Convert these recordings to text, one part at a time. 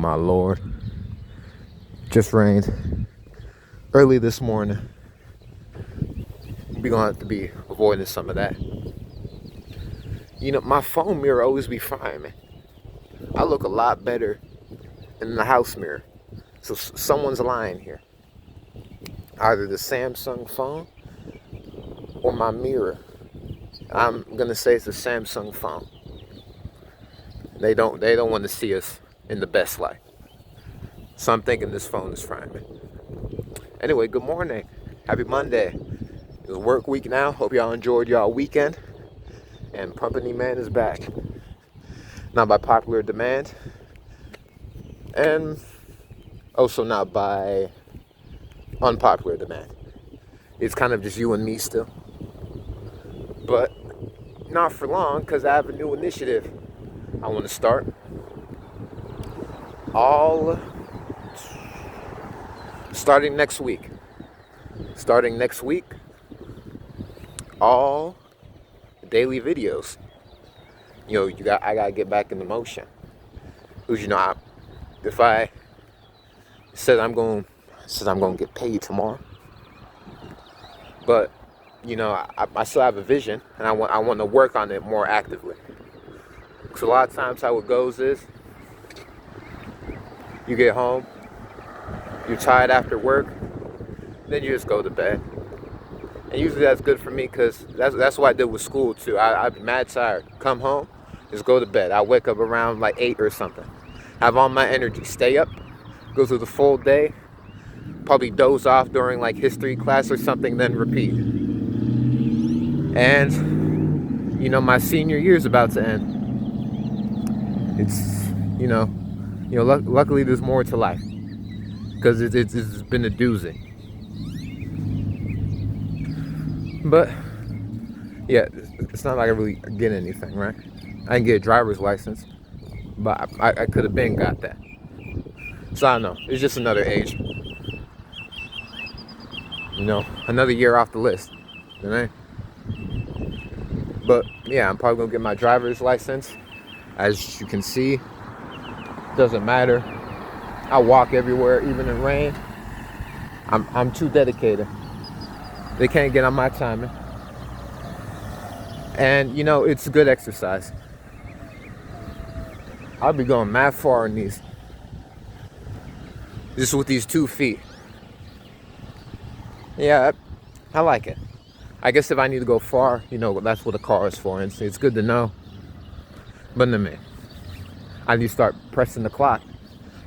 my Lord. Just rained early this morning. We're gonna have to be avoiding some of that. You know, my phone mirror always be fine, man. I look a lot better in the house mirror. So someone's lying here. Either the Samsung phone or my mirror. I'm gonna say it's a Samsung phone. They don't want to see us in the best light. So I'm thinking this phone is fine, man. Anyway, good morning. Happy Monday. It's a work week now. Hope y'all enjoyed y'all weekend. And Pumping Man is back. Not by popular demand. And also not by unpopular demand. It's kind of just you and me still. But not for long, because I have a new initiative I want to start. Starting next week, all daily videos. You know, I gotta get back in the motion. Cause if I said I'm going to get paid tomorrow, but you know, I still have a vision, and I want to work on it more actively. Because a lot of times how it goes is, you get home, you're tired after work, then you just go to bed. And usually that's good for me, because that's what I did with school too. I'd be mad tired, come home, just go to bed. I wake up around like 8 or something. Have all my energy, stay up, go through the full day, probably doze off during like history class or something, then repeat. And you know, my senior year's about to end. It's luckily there's more to life, because it's been a doozy. But yeah, it's not like I really get anything, right? I didn't get a driver's license, but I could have been got that. So I don't know. It's just another age. You know, another year off the list. You know? But yeah, I'm probably gonna get my driver's license. As you can see, doesn't matter. I walk everywhere, even in rain. I'm too dedicated. They can't get on my timing. And you know, it's good exercise. I'll be going mad far in these. Just with these 2 feet. Yeah, I like it. I guess if I need to go far, you know, that's what a car is for. And it's good to know. But no, man, I need to start pressing the clock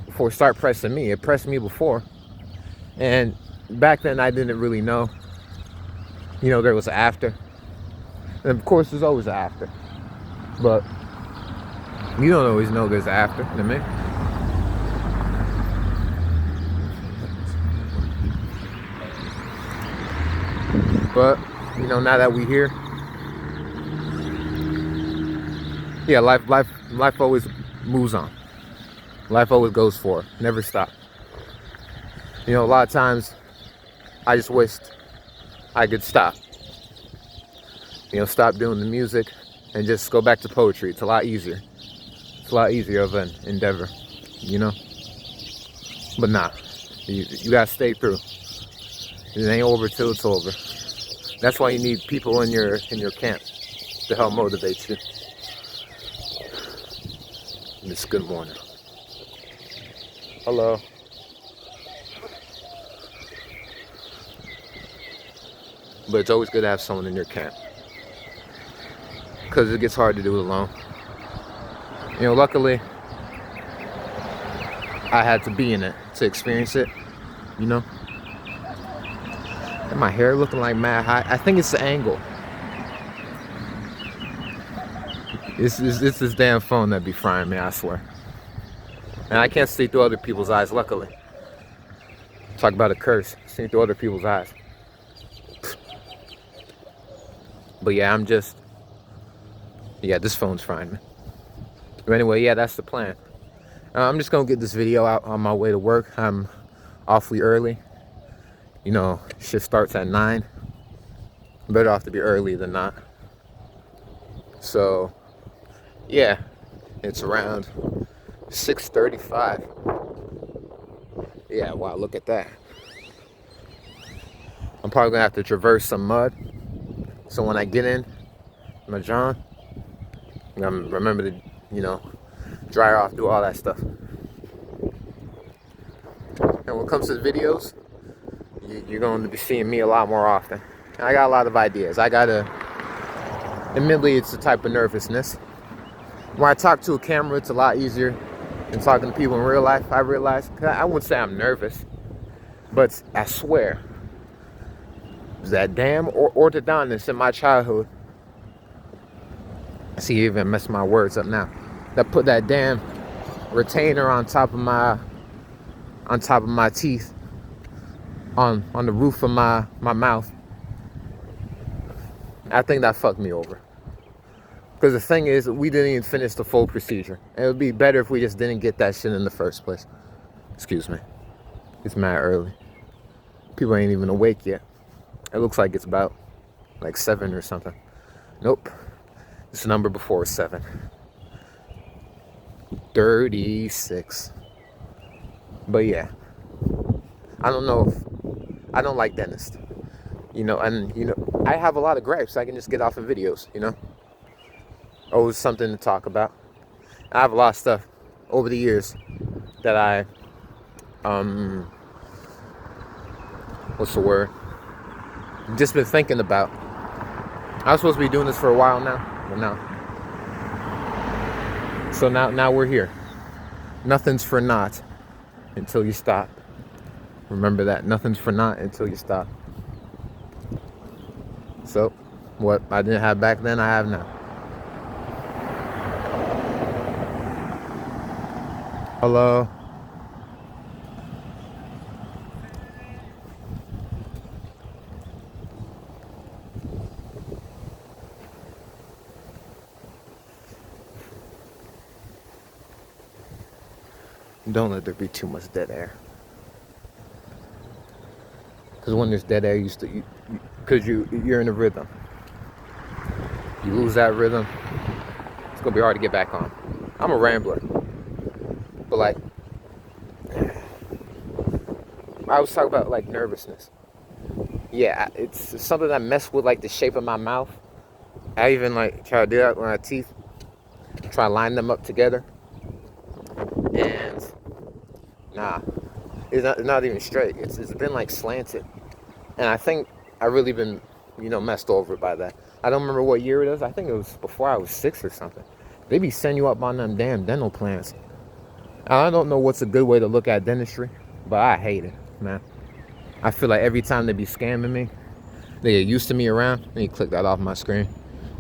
before it start pressing me. It pressed me before. And back then I didn't really know. You know, there was an after. And of course there's always an after. But you don't always know there's an after, you know what I mean? But, you know, now that we're here, yeah, life always moves on. Life always goes forward, never stop. You know, a lot of times I just wished I could stop. You know, stop doing the music and just go back to poetry. It's a lot easier. It's a lot easier of an endeavor, you know? But nah, you gotta stay through. It ain't over till it's over. That's why you need people in your camp to help motivate you. And it's good morning. Hello. But it's always good to have someone in your camp, because it gets hard to do it alone. You know, luckily I had to be in it to experience it, you know? And my hair looking like mad high. I think it's the angle. It's this damn phone that be frying me, I swear. And I can't see through other people's eyes, luckily. Talk about a curse, seeing through other people's eyes. But yeah, this phone's frying me. But anyway, yeah, that's the plan. I'm just gonna get this video out on my way to work. I'm awfully early. You know, shift starts at 9. Better off to be early than not. So, yeah, it's around 6:35. Yeah, wow, look at that. I'm probably gonna have to traverse some mud. So when I get in my John, I'm gonna remember to, dry off, do all that stuff. And when it comes to the videos, you're going to be seeing me a lot more often. I got a lot of ideas. Admittedly, it's a type of nervousness. When I talk to a camera, it's a lot easier than talking to people in real life, I realize. I wouldn't say I'm nervous, but I swear, that damn orthodontist in my childhood, I see you even mess my words up now, that put that damn retainer on top of my teeth, on the roof of my mouth. I think that fucked me over. Because the thing is, we didn't even finish the full procedure. And it would be better if we just didn't get that shit in the first place. Excuse me. It's mad early. People ain't even awake yet. It looks like it's about like 7 or something. Nope. It's a number before 7. 36. But yeah. I don't like dentists. I have a lot of gripes I can just get off of videos, Always something to talk about. I have a lot of stuff over the years that I, what's the word? Just been thinking about. I was supposed to be doing this for a while now, but no. So now we're here. Nothing's for naught until you stop. Remember that. Nothing's for naught until you stop. So, what I didn't have back then, I have now. Hello. Don't let there be too much dead air. Because when there's dead air, you're in a rhythm. You lose that rhythm, it's gonna be hard to get back on. I'm a rambler, but like, I was talking about like nervousness. Yeah, it's something that messed with like the shape of my mouth. I even like try to do that with my teeth, try to line them up together, and nah, it's not even straight. It's been like slanted, and I think I really been messed over by that. I don't remember what year it is. I think it was before I was 6 or something. They be sending you up on them damn dental plans. I don't know what's a good way to look at dentistry, but I hate it, man. I feel like every time they be scamming me, they get used to me around. Let me click that off my screen.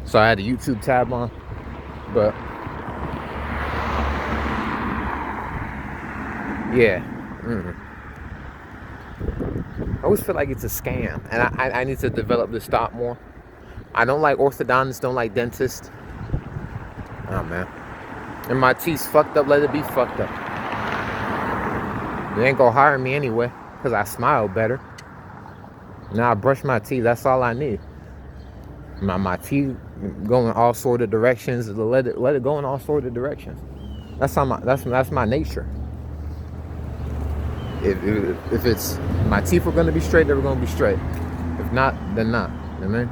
So I had the YouTube tab on, but yeah. I always feel like it's a scam, and I need to develop this thought more. I don't like orthodontists, don't like dentists. Oh man. And my teeth's fucked up, let it be fucked up. They ain't gonna hire me anyway, because I smile better. Now I brush my teeth, that's all I need. My teeth go in all sort of directions, let it go in all sort of directions. That's my nature. If it's my teeth are gonna be straight, they're gonna be straight. If not, then not. You know what I mean?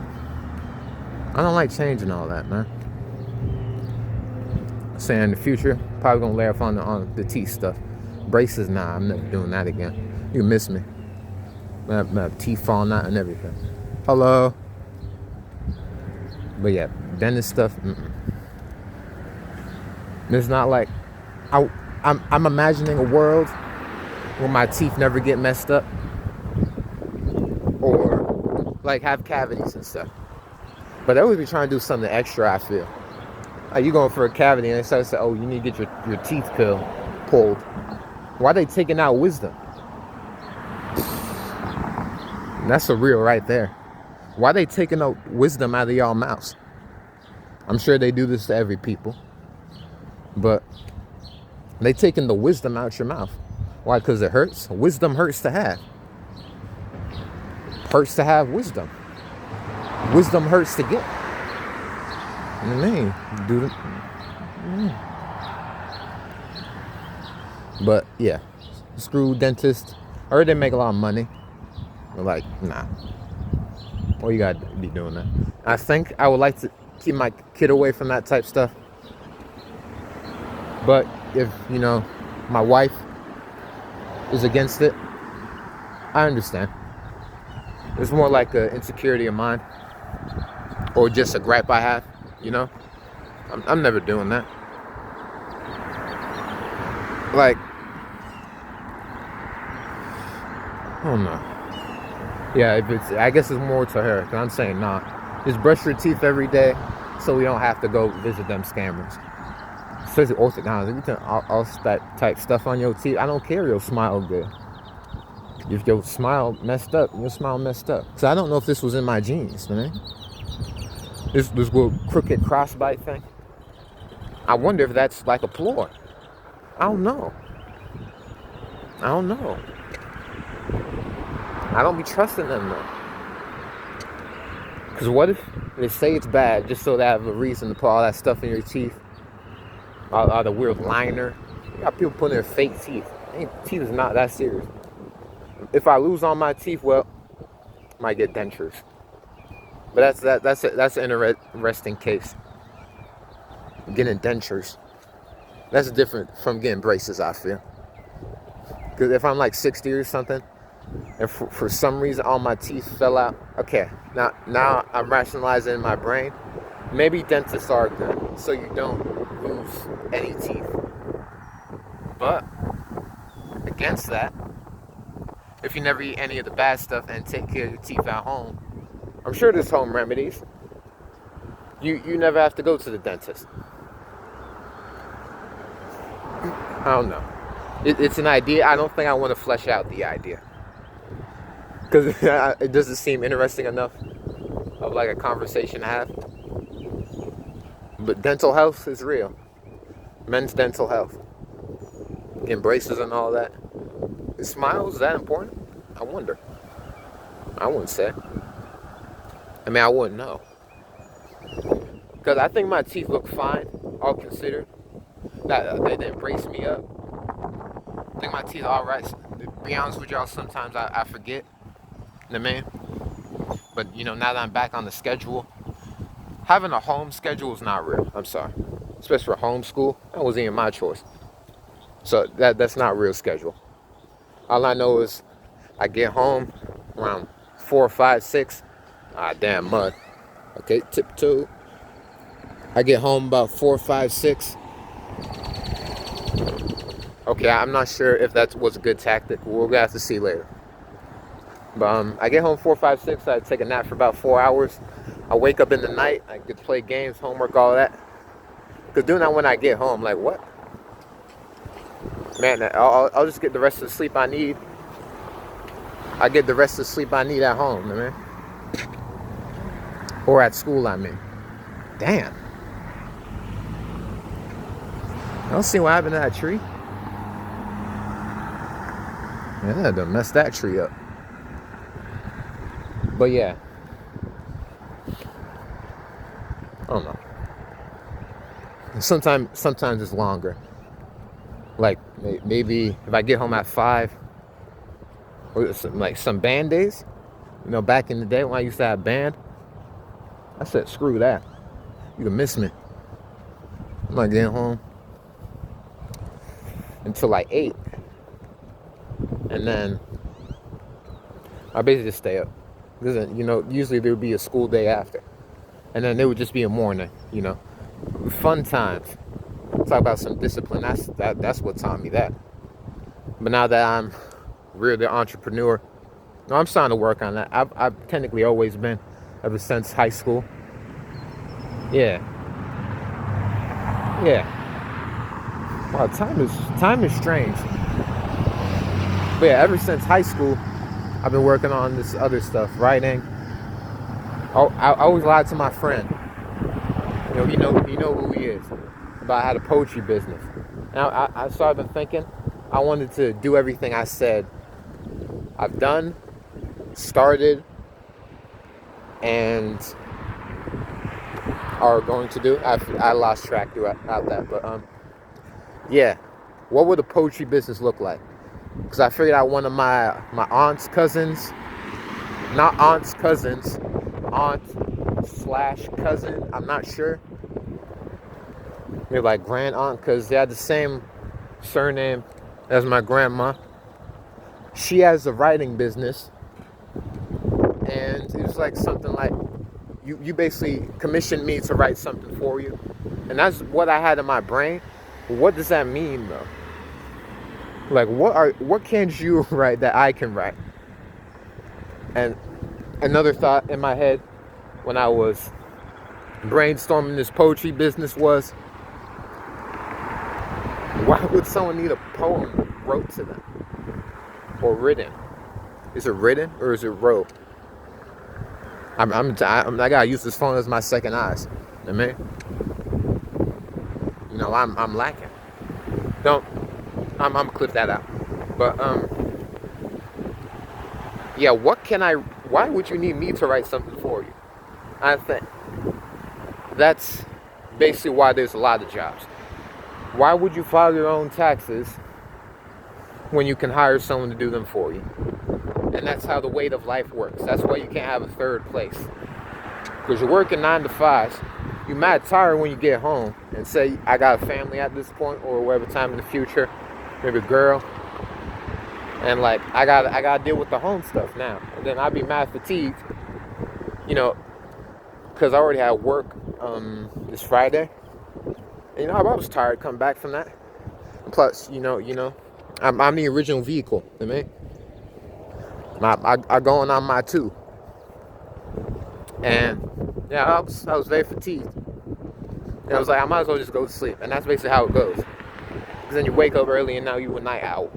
I don't like changing all that, man. Saying in the future, probably gonna lay off on the teeth stuff. Braces, nah, I'm never doing that again. You miss me. I have teeth falling out and everything. Hello. But yeah, dentist stuff. It's not like I'm imagining a world where my teeth never get messed up, or like have cavities and stuff. But they always be trying to do something extra, I feel. Like you going for a cavity and they start to say, oh, you need to get your teeth pulled. Why are they taking out wisdom? And that's a real right there. Why are they taking out wisdom out of y'all mouths? I'm sure they do this to every people. But they taking the wisdom out your mouth. Why? Because it hurts? Wisdom hurts to have. Hurts to have wisdom. Wisdom hurts to get. You know what I mean? But yeah, screw dentist. I heard they make a lot of money. But like, nah. Well, you gotta be doing that. I think I would like to keep my kid away from that type stuff. But if, my wife is against it, I understand. It's more like an insecurity of mine or just a gripe I have, you know? I'm never doing that. Like, I don't know. Yeah, I guess it's more to her. Cause I'm saying, nah, just brush your teeth every day so we don't have to go visit them scammers. Especially orthodontics. You can all that type stuff on your teeth. I don't care your smile good. If your smile messed up, your smile messed up. So I don't know if this was in my genes, man. This little crooked crossbite thing. I wonder if that's like a ploy. I don't know. I don't be trusting them though. Because what if they say it's bad just so they have a reason to put all that stuff in your teeth? All the weird liner. You got people putting their fake teeth. Teeth is not that serious. If I lose all my teeth, well, I might get dentures. But that's an interesting case. Getting dentures. That's different from getting braces, I feel. Because if I'm like 60 or something, and for some reason all my teeth fell out, okay, now I'm rationalizing in my brain. Maybe dentists are good, so you don't lose any teeth. But against that, if you never eat any of the bad stuff and take care of your teeth at home, I'm sure there's home remedies. You never have to go to the dentist. I don't know. It's an idea. I don't think I want to flesh out the idea. Because it doesn't seem interesting enough of like a conversation to have. But dental health is real. Men's dental health. Getting braces and all that. Is smiles that important? I wonder. I wouldn't say. I mean, I wouldn't know. Because I think my teeth look fine, all considered. They didn't brace me up. I think my teeth are alright. To be honest with y'all, sometimes I forget. You know what I mean? But, now that I'm back on the schedule, having a home schedule is not real. I'm sorry. Especially for homeschool, that wasn't even my choice. So that's not real schedule. All I know is I get home around 4, 5, 6. Ah, damn mud. Okay, tiptoe. I get home about 4, 5, 6. Okay, I'm not sure if that was a good tactic. We're gonna have to see later. But I get home 4, 5, 6. I take a nap for about 4 hours. I wake up in the night. I get to play games, homework, all that. Cause doing that when I get home, like what? Man, I'll just get the rest of the sleep I need. I get the rest of the sleep I need at home, man. Or at school, I mean. Damn. I don't see what happened to that tree. Yeah, done messed that tree up. But yeah. I don't know. Sometimes it's longer. Like maybe if I get home at 5, or some band days. Back in the day when I used to have band, I said, screw that. You can miss me. I'm not getting home until like 8. And then I basically just stay up. Because, usually there would be a school day after. And then it would just be a morning, Fun times. Talk about some discipline. That's what taught me that. But now that I'm really an entrepreneur, I'm starting to work on that. I've technically always been, ever since high school. Yeah. Wow, time is strange. But yeah, ever since high school, I've been working on this other stuff, writing. I always lied to my friend. You know who he is. About I had a poetry business. Now I started thinking I wanted to do everything I said I've done, started, and are going to do. I lost track throughout that, but yeah. what would a poetry business look like? Because I figured out one of my aunt's cousins, not aunt's cousins, aunt slash cousin, I'm not sure. Maybe like grand aunt, because they had the same surname as my grandma. She has a writing business, and it was like something like you basically commissioned me to write something for you, and that's what I had in my brain. What does that mean though? Like what can't you write that I can write? And another thought in my head when I was brainstorming this poetry business was, why would someone need a poem wrote to them? Or written? Is it written or is it wrote? I gotta use this phone as my second eyes. I mean, you know, I'm lacking. I'm gonna clip that out. But yeah, why would you need me to write something for you? I think that's basically why there's a lot of jobs. Why would you file your own taxes when you can hire someone to do them for you? And that's how the weight of life works. That's why you can't have a third place. Because you're working 9 to 5. You're mad tired when you get home and say, I got a family at this point, or whatever time in the future, maybe a girl. And like, I gotta deal with the home stuff now. And then I'd be mad fatigued, you know, because I already had work this Friday. And, you know, I was tired coming back from that. And plus, you know, I'm the original vehicle, you know what I mean? I going on my 2. And yeah, I was very fatigued. And I was like, I might as well just go to sleep. And that's basically how it goes. Because then you wake up early and now you a night out.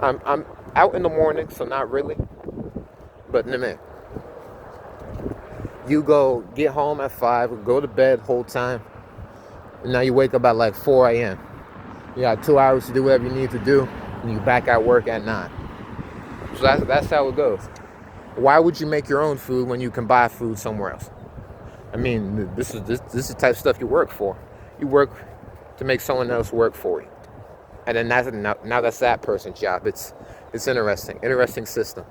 I'm out in the morning, so not really. But in a minute. You go get home at 5, go to bed whole time. And now you wake up at like 4 a.m. You got 2 hours to do whatever you need to do. And you back at work at 9. So that's how it goes. Why would you make your own food when you can buy food somewhere else? I mean, this is the type of stuff you work for. You work to make someone else work for you. And then now that's that person's job. It's interesting system.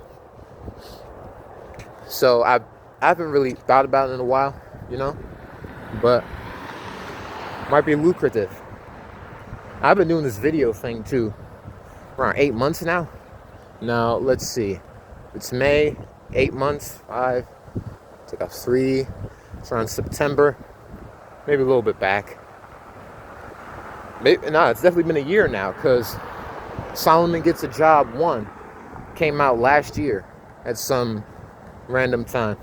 So I haven't really thought about it in a while, you know, but might be lucrative. I've been doing this video thing too around 8 months now. Now let's see, it's May, 8 months, 5, took off 3. It's around September, maybe a little bit back. Maybe no, it's definitely been a year now, because Solomon Gets a Job 1 came out last year at some random time.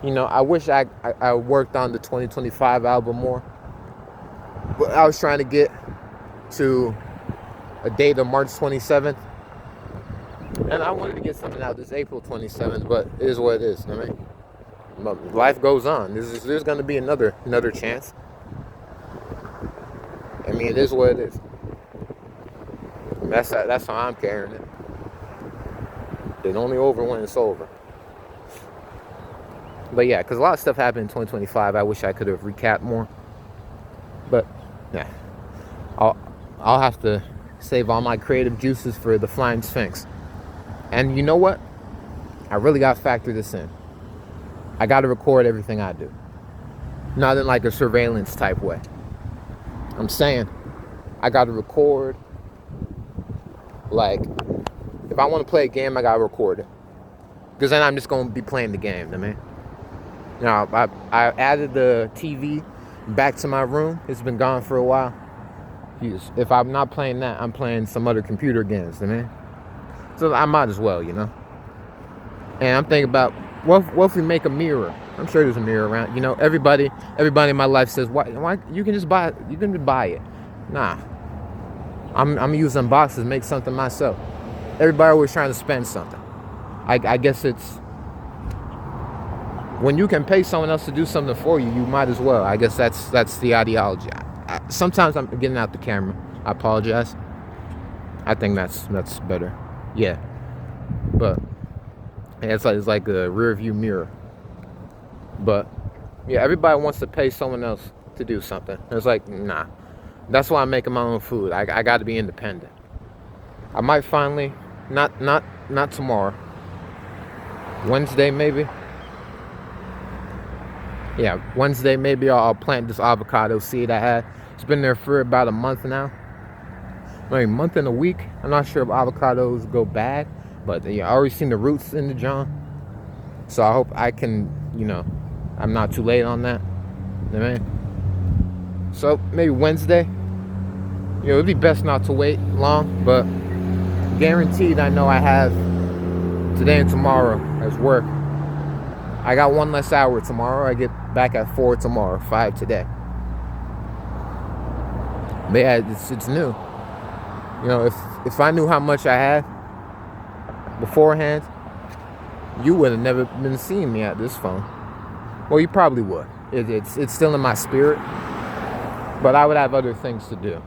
You know, I wish I worked on the 2025 album more. But I was trying to get to a date of March 27th. And I wanted to get something out this April 27th, but it is what it is. I mean, life goes on. There's going to be another chance. I mean, it is what it is. That's how I'm carrying it. It's only over when it's over. But yeah, because a lot of stuff happened in 2025. I wish I could have recapped more. But yeah, I'll have to save all my creative juices for the Flying Sphinx. And you know what? I really got to factor this in. I got to record everything I do. Not in like a surveillance type way. I'm saying I got to record. Like, if I want to play a game, I got to record it. Because then I'm just going to be playing the game, I mean. Now, I added the TV back to my room. It's been gone for a while. If I'm not playing that, I'm playing some other computer games, I mean. So I might as well, you know. And I'm thinking about, what if we make a mirror? I'm sure there's a mirror around. You know, everybody in my life says, why you can just buy it. You can just buy it. Nah. I'm using boxes to make something myself. Everybody always trying to spend something. I guess it's, when you can pay someone else to do something for you, you might as well. I guess that's the ideology. Sometimes I'm getting out the camera. I apologize. I think that's better. Yeah. But it's like a rear view mirror. But yeah, everybody wants to pay someone else to do something. It's like, nah. That's why I'm making my own food. I got to be independent. I might finally, not tomorrow. Wednesday maybe. Yeah, Wednesday maybe I'll plant this avocado seed I had. It's been there for about a month now. Maybe a month and a week. I'm not sure if avocados go bad, but yeah, I already seen the roots in the John. So I hope I can, I'm not too late on that. You know what I mean? So maybe Wednesday. It'd be best not to wait long, but guaranteed I know I have today and tomorrow as work. I got one less hour tomorrow. I get back at 4 tomorrow, 5 today. But yeah, it's new. If I knew how much I had beforehand, you would have never been seeing me at this phone. Well, you probably would. It's still in my spirit, but I would have other things to do,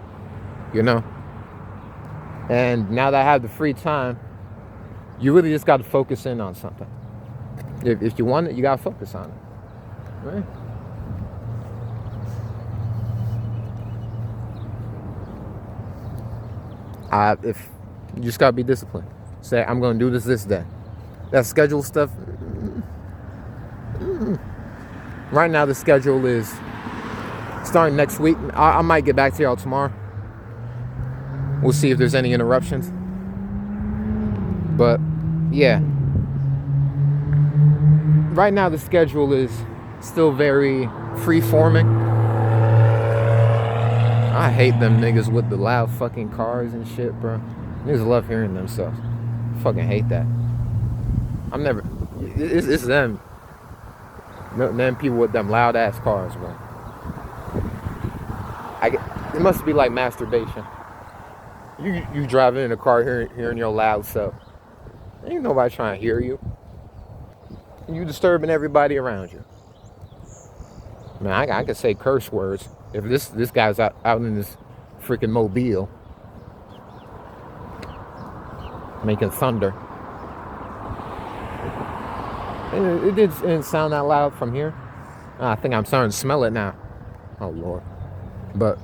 And now that I have the free time, you really just got to focus in on something. If you want it, you got to focus on it, right? If you just got to be disciplined. Say, I'm going to do this day. That schedule stuff. Right now, the schedule is starting next week. I might get back to y'all tomorrow. We'll see if there's any interruptions. But, yeah. Right now, the schedule is still very free-forming. I hate them niggas with the loud fucking cars and shit, bro. Niggas love hearing themselves. Fucking hate that. It's them. Them people with them loud ass cars, bro. It must be like masturbation. You driving in a car hearing your loud self. Ain't nobody trying to hear you. You disturbing everybody around you. Man, I could say curse words if this guy's out in this freaking mobile making thunder. It didn't sound that loud from here. I think I'm starting to smell it now. Oh Lord. But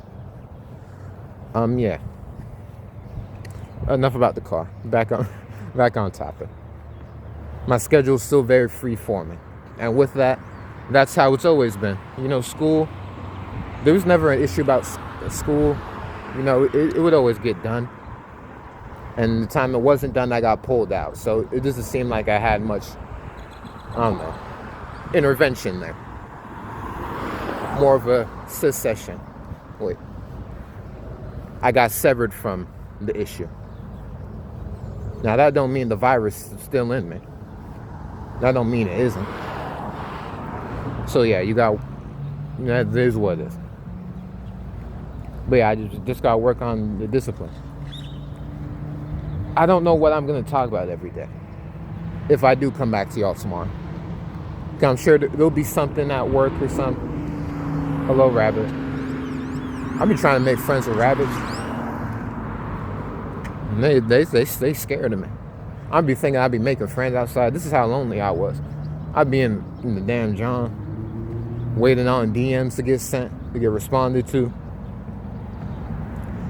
yeah. Enough about the car. Back on topic. My schedule is still very free forming, and with that, that's how it's always been. School. There was never an issue about school. It would always get done. And the time it wasn't done, I got pulled out. So it doesn't seem like I had much, intervention there. More of a secession. Wait. I got severed from the issue. Now that don't mean the virus is still in me. That don't mean it isn't. So yeah, that is what it is. But yeah, I just gotta work on the discipline. I don't know what I'm gonna talk about every day. If I do come back to y'all tomorrow. I'm sure there'll be something at work or something. Hello, rabbit. I've been trying to make friends with rabbits. And they scared of me. I'd be thinking I'd be making friends outside. This is how lonely I was. I'd be in the damn John, waiting on DMs to get sent, to get responded to.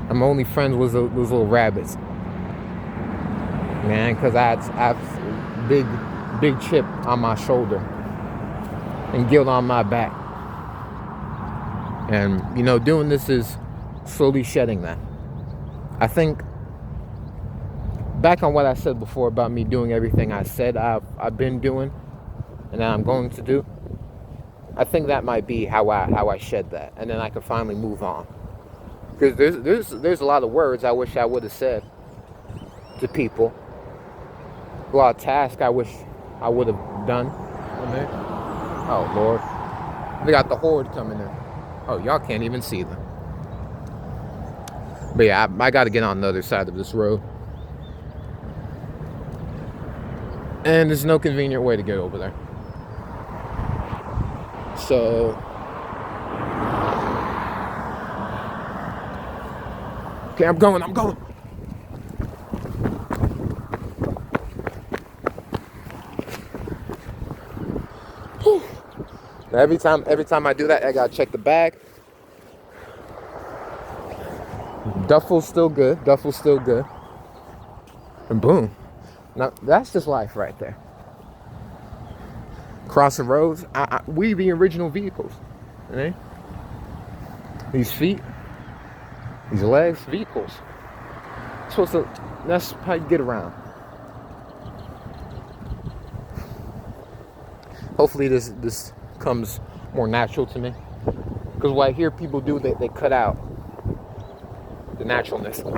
And my only friends was those little rabbits. Man, because I have big chip on my shoulder and guilt on my back. And, doing this is slowly shedding that. I think, back on what I said before about me doing everything I said I've been doing and that I'm going to do, I think that might be how I shed that, and then I can finally move on. Because there's a lot of words I wish I would have said to people, a lot of tasks I wish I would have done. Oh Lord, they got the horde coming in. Oh, y'all can't even see them. But yeah, I got to get on the other side of this road. And there's no convenient way to get over there. So, okay, I'm going. Whew. Every time I do that, I gotta check the bag. Duffel's still good. Duffel's still good. And boom. Now, that's just life right there. Crossing roads. We the original vehicles. Right? These feet. These legs. Vehicles. That's how you get around. Hopefully this comes more natural to me. Because what I hear people do, they cut out the naturalness. And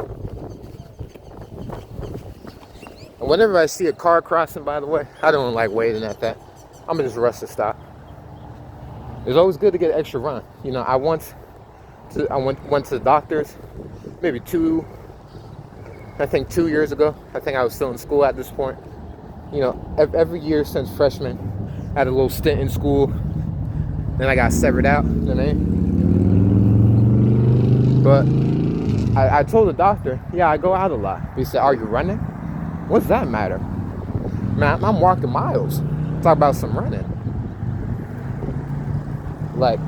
whenever I see a car crossing, by the way, I don't like waiting at that. I'm gonna just rush to stop. It's always good to get an extra run. You know, I went to the doctor's maybe 2 years ago. I think I was still in school at this point. You know, every year since freshman, I had a little stint in school. Then I got severed out. You know what I mean? But I told the doctor, yeah, I go out a lot. He said, are you running? What's that matter? Man, I'm walking miles. Talk about some running. Like,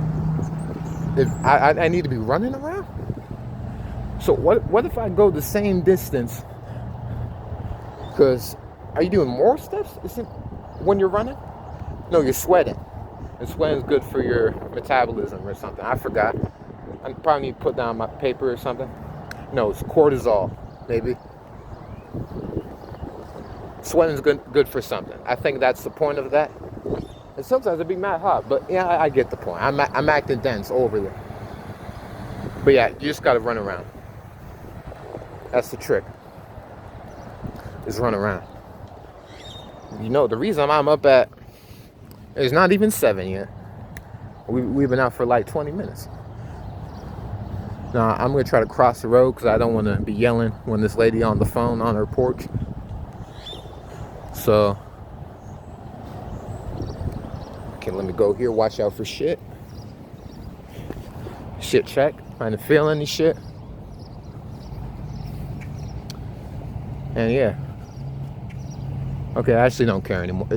if I need to be running around? So what if I go the same distance? Because are you doing more steps when you're running? No, you're sweating. And sweating is good for your metabolism or something. I forgot. I probably need to put down my paper or something. No, it's cortisol, maybe. Sweating is good for something. I think that's the point of that. And sometimes it'd be mad hot, but yeah, I get the point. I'm acting dense overly. But yeah, you just gotta run around. That's the trick. Is run around. You know, the reason I'm up at, it's not even 7 yet. We've been out for like 20 minutes. Now, I'm going to try to cross the road because I don't want to be yelling when this lady on the phone on her porch. So, okay, let me go here. Watch out for shit. Shit check. Trying to feel any shit. And yeah. Okay, I actually don't care anymore.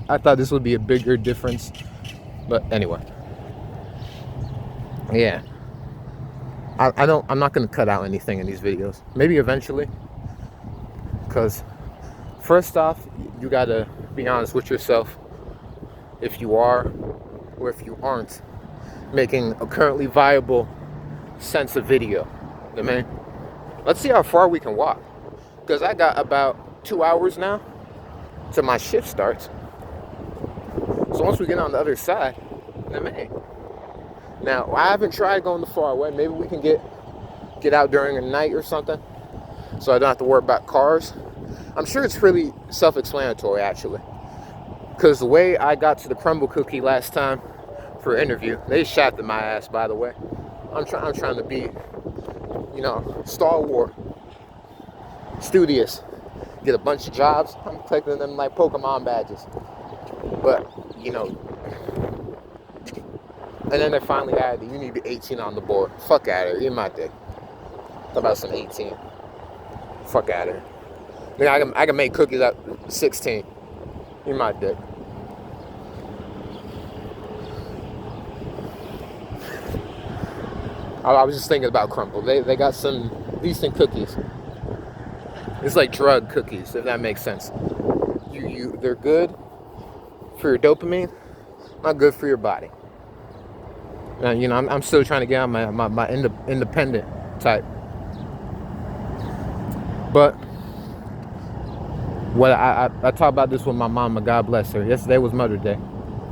I thought this would be a bigger difference. But anyway. Yeah. I'm not going to cut out anything in these videos. Maybe eventually. Because first off, you got to be honest with yourself. If you are or if you aren't making a currently viable sense of video. I mean, let's see how far we can walk. Because I got about 2 hours now till my shift starts. So once we get on the other side, now I haven't tried going the far away. Maybe we can get out during the night or something, so I don't have to worry about cars. I'm sure it's really self-explanatory actually, because the way I got to the crumble cookie last time for an interview, they shafted my ass. By the way, I'm trying to be, you know, stalwart, studious. Get a bunch of jobs. I'm collecting them like Pokemon badges. But, you know. And then they finally added, you need to be 18 on the board. Fuck out of here. Eat my dick. Talk about some 18. Fuck out of here. Nigga, I can make cookies at 16. Eat my dick. I was just thinking about Crumble. They got some decent cookies. It's like drug cookies, if that makes sense. They're good for your dopamine, not good for your body. Now, you know, I'm still trying to get on my independent type. But what I talked about this with my mama, God bless her. Yesterday was Mother's Day.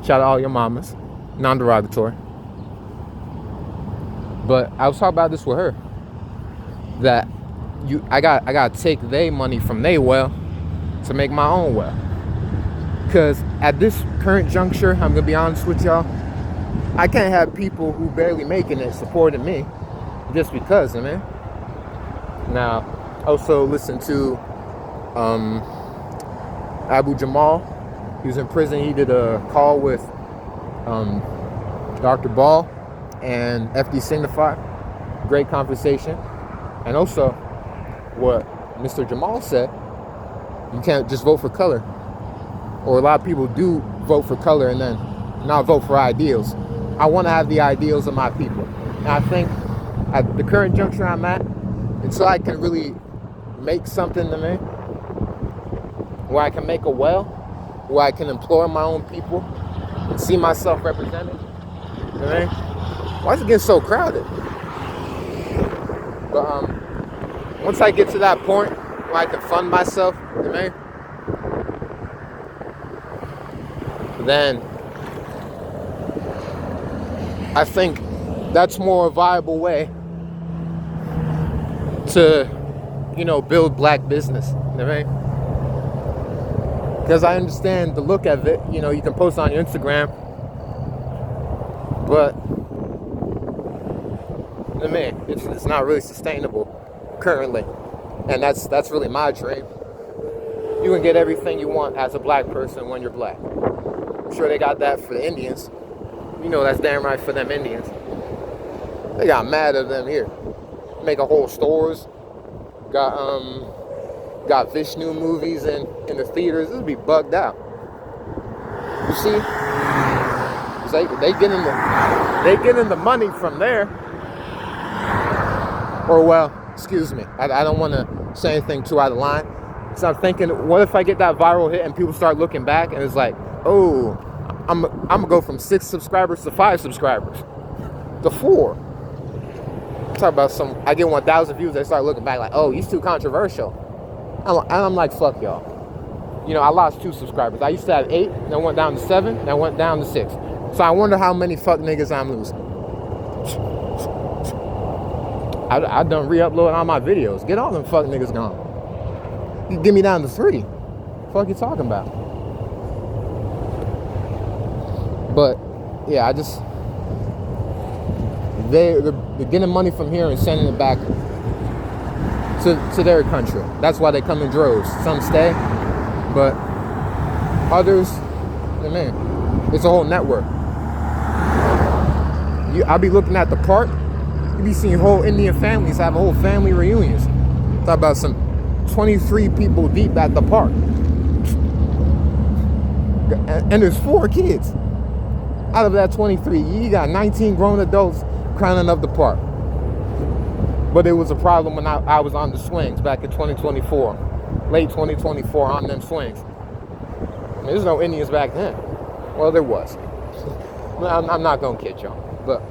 Shout out all your mamas, non-derogatory. But I was talking about this with her, that I got to take their money from their well to make my own well. Because at this current juncture, I'm gonna be honest with y'all, I can't have people who barely making it supporting me just because, I mean. Now, also listen to Abu Jamal. He was in prison. He did a call with Dr. Ball and FD Signify. Great conversation. And also, what Mr. Jamal said, you can't just vote for color. Or a lot of people do vote for color and then not vote for ideals. I want to have the ideals of my people. And I think at the current juncture I'm at, until I can really make something to me, where I can make a well, where I can employ my own people and see myself represented. You know what I mean? Why is it getting so crowded? But once I get to that point where I can fund myself, you know what I mean? Then I think that's more a viable way to, build black business. You know what I mean? Because I understand the look of it. You can post on your Instagram, but it's not really sustainable currently, and that's really my dream. You can get everything you want as a black person when you're black. I'm sure they got that for the Indians. That's damn right for them Indians. They got mad at them here. Make a whole stores. Got Vishnu movies in the theaters. This would be bugged out. You see? They getting the money from there. Or well, excuse me. I don't want to say anything too out of line. So I'm thinking, what if I get that viral hit and people start looking back and it's like, oh, I'm gonna go from 6 subscribers to 5 subscribers to 4. Talk about I get 1,000 views, they start looking back like, oh, he's too controversial. And I'm like, fuck y'all. I lost 2 subscribers. I used to have 8, then went down to 7, then went down to 6. So I wonder how many fuck niggas I'm losing. I done re-upload all my videos. Get all them fuck niggas gone. You get me down to 3. Fuck you talking about? But yeah, they're getting money from here and sending it back to their country. That's why they come in droves. Some stay, but others, it's a whole network. I'll be looking at the park. You be seeing whole Indian families have a whole family reunions. Talk about some 23 people deep at the park, and there's 4 kids. Out of that 23, you got 19 grown adults crowning up the park. But it was a problem when I was on the swings back in 2024, late 2024 on them swings. There's no Indians back then. Well, there was. I'm not gonna kid y'all, but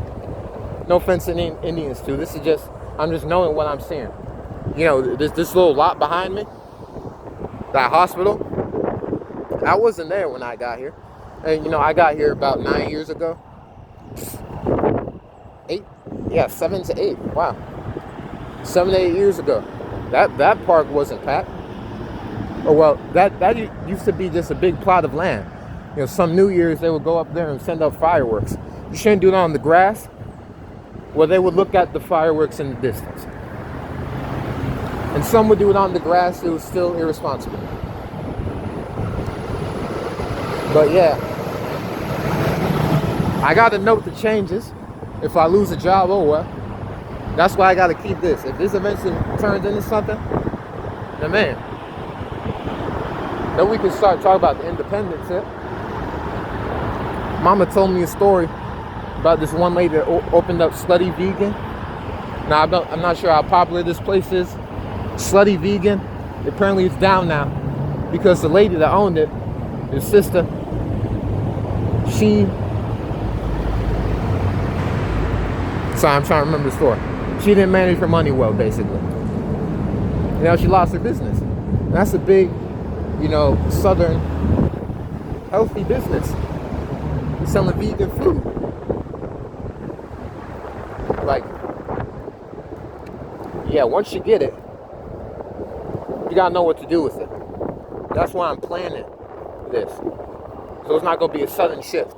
no offense to Indians too. I'm just knowing what I'm seeing. This little lot behind me, that hospital. I wasn't there when I got here. And I got here about 9 years ago. 8, yeah, 7 to 8. Wow, 7 to 8 years ago. That park wasn't packed. Oh well, that used to be just a big plot of land. Some New Year's they would go up there and send up fireworks. You shouldn't do it on the grass. Well, they would look at the fireworks in the distance. And some would do it on the grass. It was still irresponsible. But yeah, I gotta note the changes. If I lose a job, oh well. That's why I gotta keep this. If this eventually turns into something, then we can start talking about the independence. Mama told me a story about this one lady that opened up Slutty Vegan. Now I'm not sure how popular this place is. Slutty Vegan. Apparently it's down now because the lady that owned it, his sister, sorry, I'm trying to remember the story. She didn't manage her money well, basically. She lost her business. And that's a big, southern healthy business. Selling vegan food. Like, yeah, once you get it, you gotta know what to do with it. That's why I'm planning this. So it's not gonna be a sudden shift.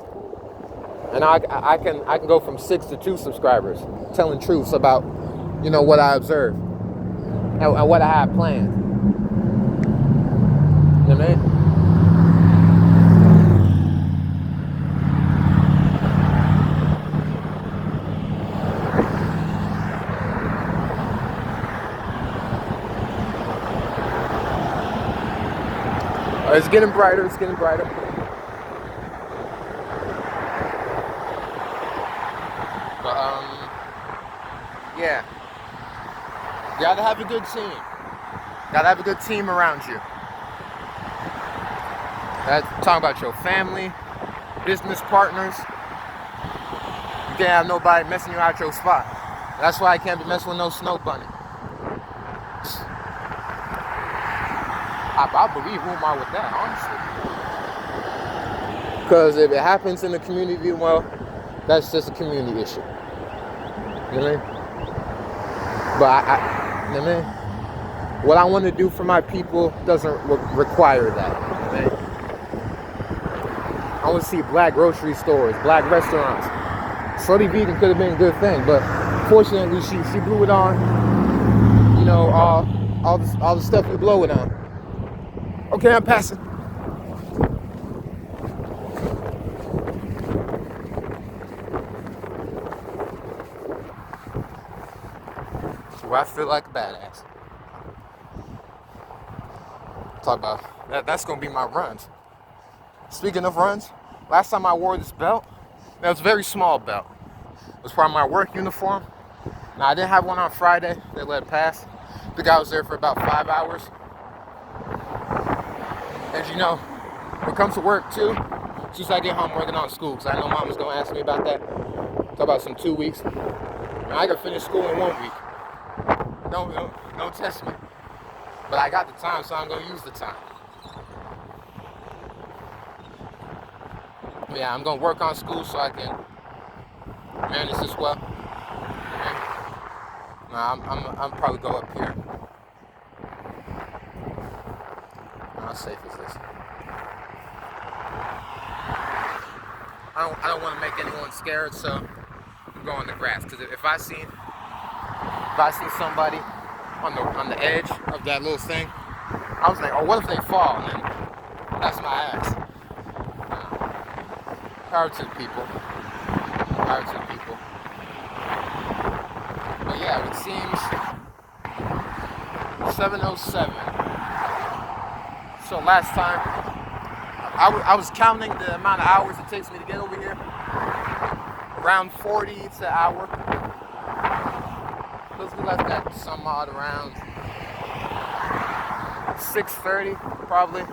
And I can go from 6 to 2 subscribers, telling truths about, what I observe and what I have planned. You know what I mean? It's getting brighter. It's getting brighter. But yeah. You gotta have a good team. Gotta have a good team around you. Talking about your family, business partners. You can't have nobody messing you out your spot. That's why I can't be messing with no snow bunny. I believe Umar with that, honestly. Because if it happens in the community, well, that's just a community issue. You know what I mean? But you know what I mean? What I want to do for my people doesn't require that. You know what I mean? I want to see black grocery stores, black restaurants. Slutty Vegan could have been a good thing, but fortunately she blew it on. You know, all the stuff we blow it on. Okay, I'm passing. Where I feel like a badass. Talk about that. That's gonna be my runs. Speaking of runs, last time I wore this belt, that was a very small belt. It was part of my work uniform. Now I didn't have one on Friday. They let it pass. I think I was there for about 5 hours. As you know, when it comes to work too, as soon as I get home working on school, because I know Mama's gonna ask me about that. Talk about some 2 weeks. Now I can finish school in 1 week. Don't test me. But I got the time, so I'm gonna use the time. Yeah, I'm gonna work on school so I can manage this well. Nah, I'm probably go up here. How safe is this? I don't want to make anyone scared, so I'm going on the grass. Because if I see somebody on the edge of that little thing, I was like, oh, what if they fall? And then that's my ass. Power to the people. Power to the people. But yeah, it seems 7:07. So last time, I was counting the amount of hours it takes me to get over here. Around 40 to an hour. Because we left at some odd around 6:30, probably.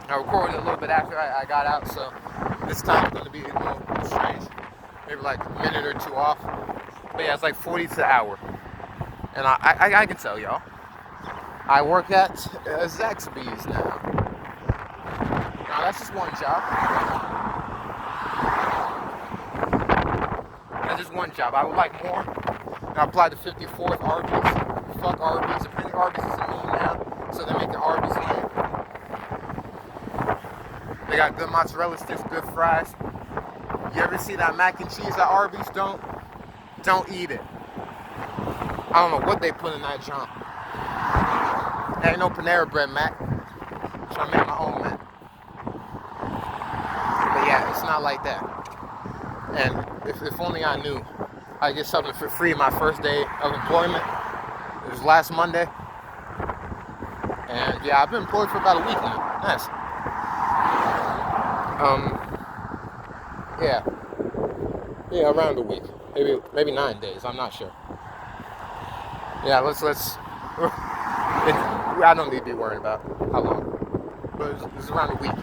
I recorded a little bit after I got out, so this time it's going to be a little strange. Maybe like a minute or two off. But yeah, it's like 40 to an hour. And I can tell y'all, I work at Zaxby's now. Now that's just one job. That's just one job. I would like more. And I applied to 54th Arby's. Fuck Arby's. Apparently Arby's is a meme now, so they're making Arby's lame. They got good mozzarella sticks, good fries. You ever see that mac and cheese at Arby's? Don't eat it. I don't know what they put in that junk. There ain't no Panera Bread mac. I'm trying to make my own mac. But yeah, it's not like that. And if only I knew I'd get something for free my first day of employment. It was last Monday. And yeah, I've been employed for about a week now. Nice. Yeah, around a week. Maybe 9 days, I'm not sure. Yeah, let's I don't need to be worried about how long. But it's around a week.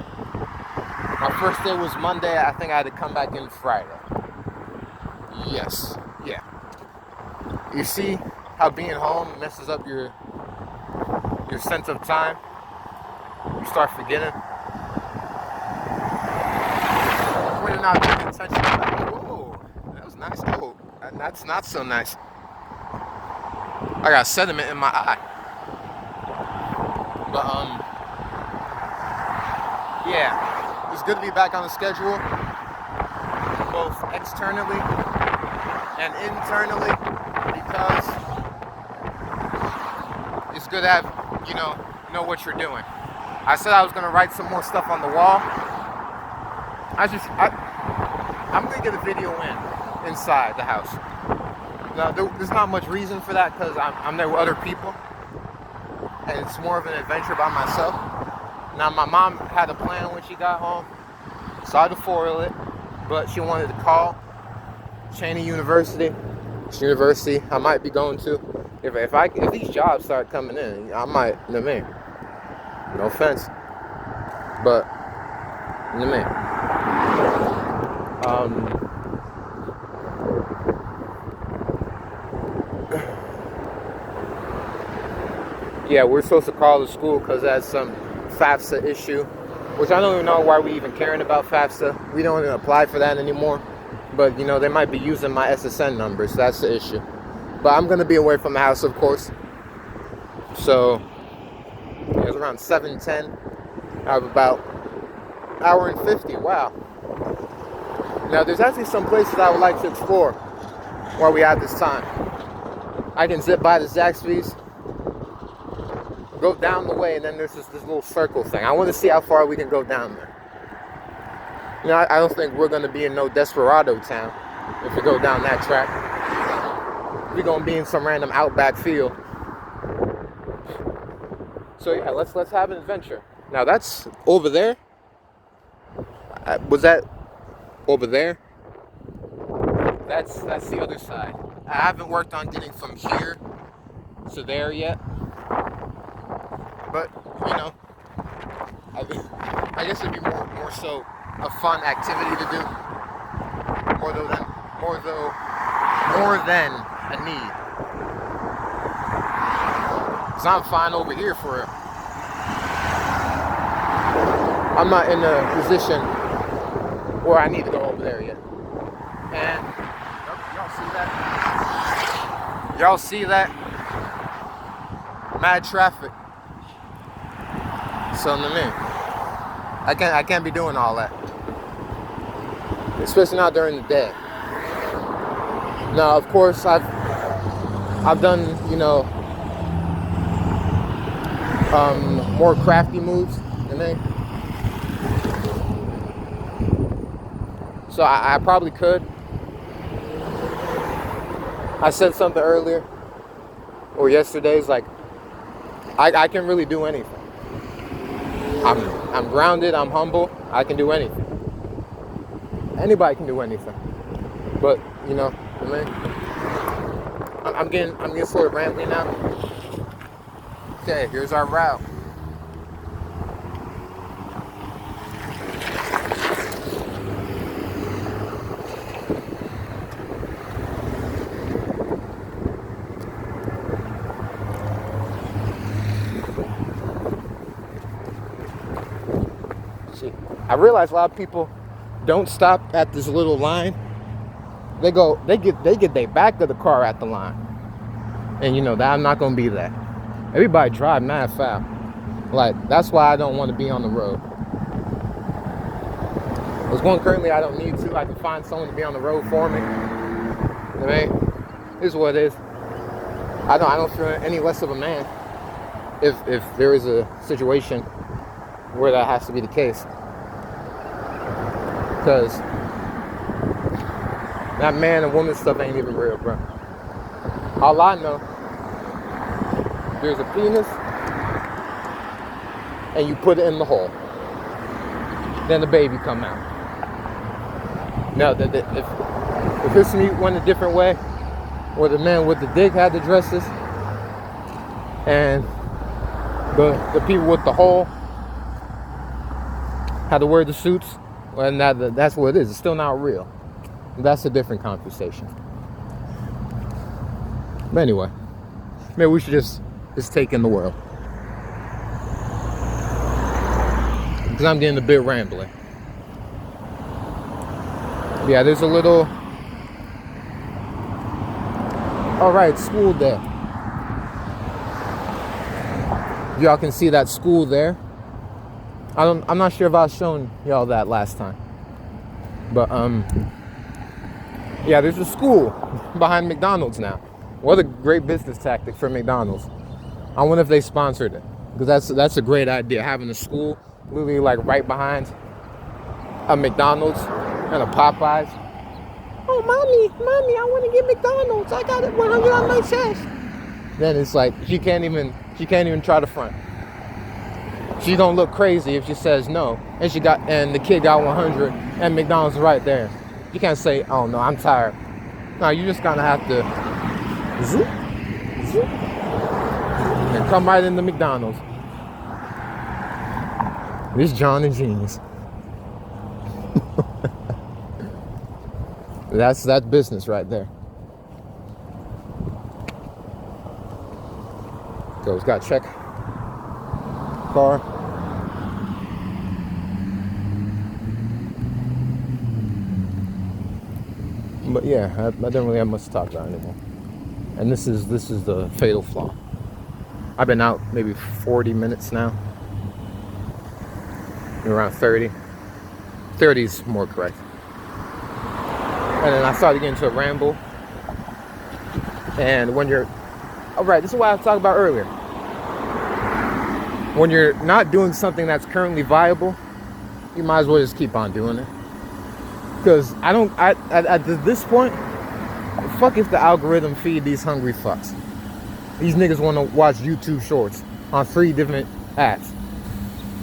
My first day was Monday. I think I had to come back in Friday. Yes. Yeah. You see how being home messes up your sense of time? You start forgetting. When you're not paying attention, you're like, whoa, that was nice. Oh, that's not so nice. I got sediment in my eye. But yeah, it's good to be back on the schedule, both externally and internally, because it's good to have, know what you're doing. I said I was gonna write some more stuff on the wall. I'm gonna get a video inside the house. Now, there's not much reason for that because I'm there with other people, and it's more of an adventure by myself. Now, my mom had a plan when she got home, so I had to foil it, but she wanted to call Cheney University. It's university I might be going to. If these jobs start coming in, I might, you know what I mean? No offense, but you know what I mean? Yeah, we're supposed to call the school because that's some FAFSA issue, which I don't even know why we even caring about FAFSA. We don't even apply for that anymore. But, you know, they might be using my SSN numbers. So that's the issue. But I'm going to be away from the house, of course. So, it was around 7:10. I have about an hour and 50. Wow. Now, there's actually some places I would like to explore while we have this time. I can zip by the Zaxby's, go down the way, and then there's this little circle thing. I want to see how far we can go down there. You know, I don't think we're going to be in no Desperado town if we go down that track. We're going to be in some random outback field. So yeah, let's have an adventure. Now that's over there. Was that over there? That's the other side. I haven't worked on getting from here to there yet. But, you know, I guess it'd be more so a fun activity to do, more than a need. Cause I'm fine over here for it. I'm not in a position where I need to go over there yet. And y'all see that? Y'all see that? Mad traffic. So to me, I can't be doing all that. Especially not during the day. Now, of course, I've done, you know, more crafty moves than they. So I probably could. I said something earlier or yesterday's like I can really do anything. I'm grounded, I'm humble, I can do anything. Anybody can do anything. But, you know, I mean, I'm getting sort of rambly now. Okay, here's our route. See, I realize a lot of people don't stop at this little line. They get their back of the car at the line. And you know that I'm not gonna be that. Everybody drive mad foul. Like, that's why I don't want to be on the road. There's one currently I don't need to. I can find someone to be on the road for me. I mean, it is what it is. I don't feel any less of a man if there is a situation where that has to be the case. Because that man and woman stuff ain't even real, bro. All I know, there's a penis, and you put it in the hole. Then the baby come out. Now, if this went a different way, where the man with the dick had the dresses, and the people with the hole had to wear the suits, well, that's what it is. It's still not real. That's a different conversation. But anyway, maybe we should just take in the world. Because I'm getting a bit rambling. Yeah, there's a little... Alright, school there. Y'all can see that school there. I'm not sure if I was showing y'all that last time. But, yeah, there's a school behind McDonald's now. What a great business tactic for McDonald's. I wonder if they sponsored it. Because that's a great idea, having a school literally like right behind a McDonald's and a Popeyes. Oh, mommy, I want to get McDonald's. I got it 100 on my chest. Then it's like she can't even try to front. She's gonna look crazy if she says no, and the kid got 100 and McDonald's right there. You can't say, oh no, I'm tired. No, you just gonna have to zoop, And come right into McDonald's. This John and Genius. That's business right there. So it's got check car. But yeah, I don't really have much to talk about anymore. And this is the fatal flaw. I've been out maybe 40 minutes now. Around 30. 30 is more correct. And then I started getting into a ramble. And when you're... Alright, this is what I was talking about earlier. When you're not doing something that's currently viable, you might as well just keep on doing it. Because at this point, fuck if the algorithm feed these hungry fucks. These niggas want to watch YouTube shorts on 3 different apps.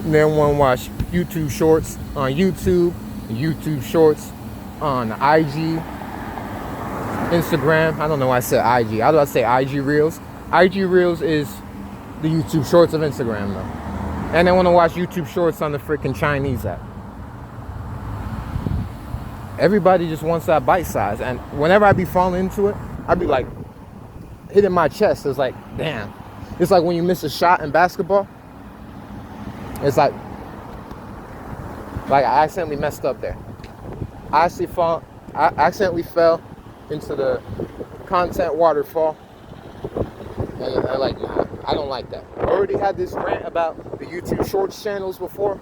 They want to watch YouTube shorts on YouTube, YouTube shorts on IG, Instagram. I don't know why I said IG. I was about to say IG Reels. IG Reels is the YouTube shorts of Instagram though. And they want to watch YouTube shorts on the freaking Chinese app. Everybody just wants that bite size. And whenever I be falling into it, I be like hitting my chest. It's like, damn. It's like when you miss a shot in basketball. It's like I accidentally messed up there. I accidentally fell into the content waterfall. And I like, nah, I don't like that. I already had this rant about the YouTube Shorts channels before.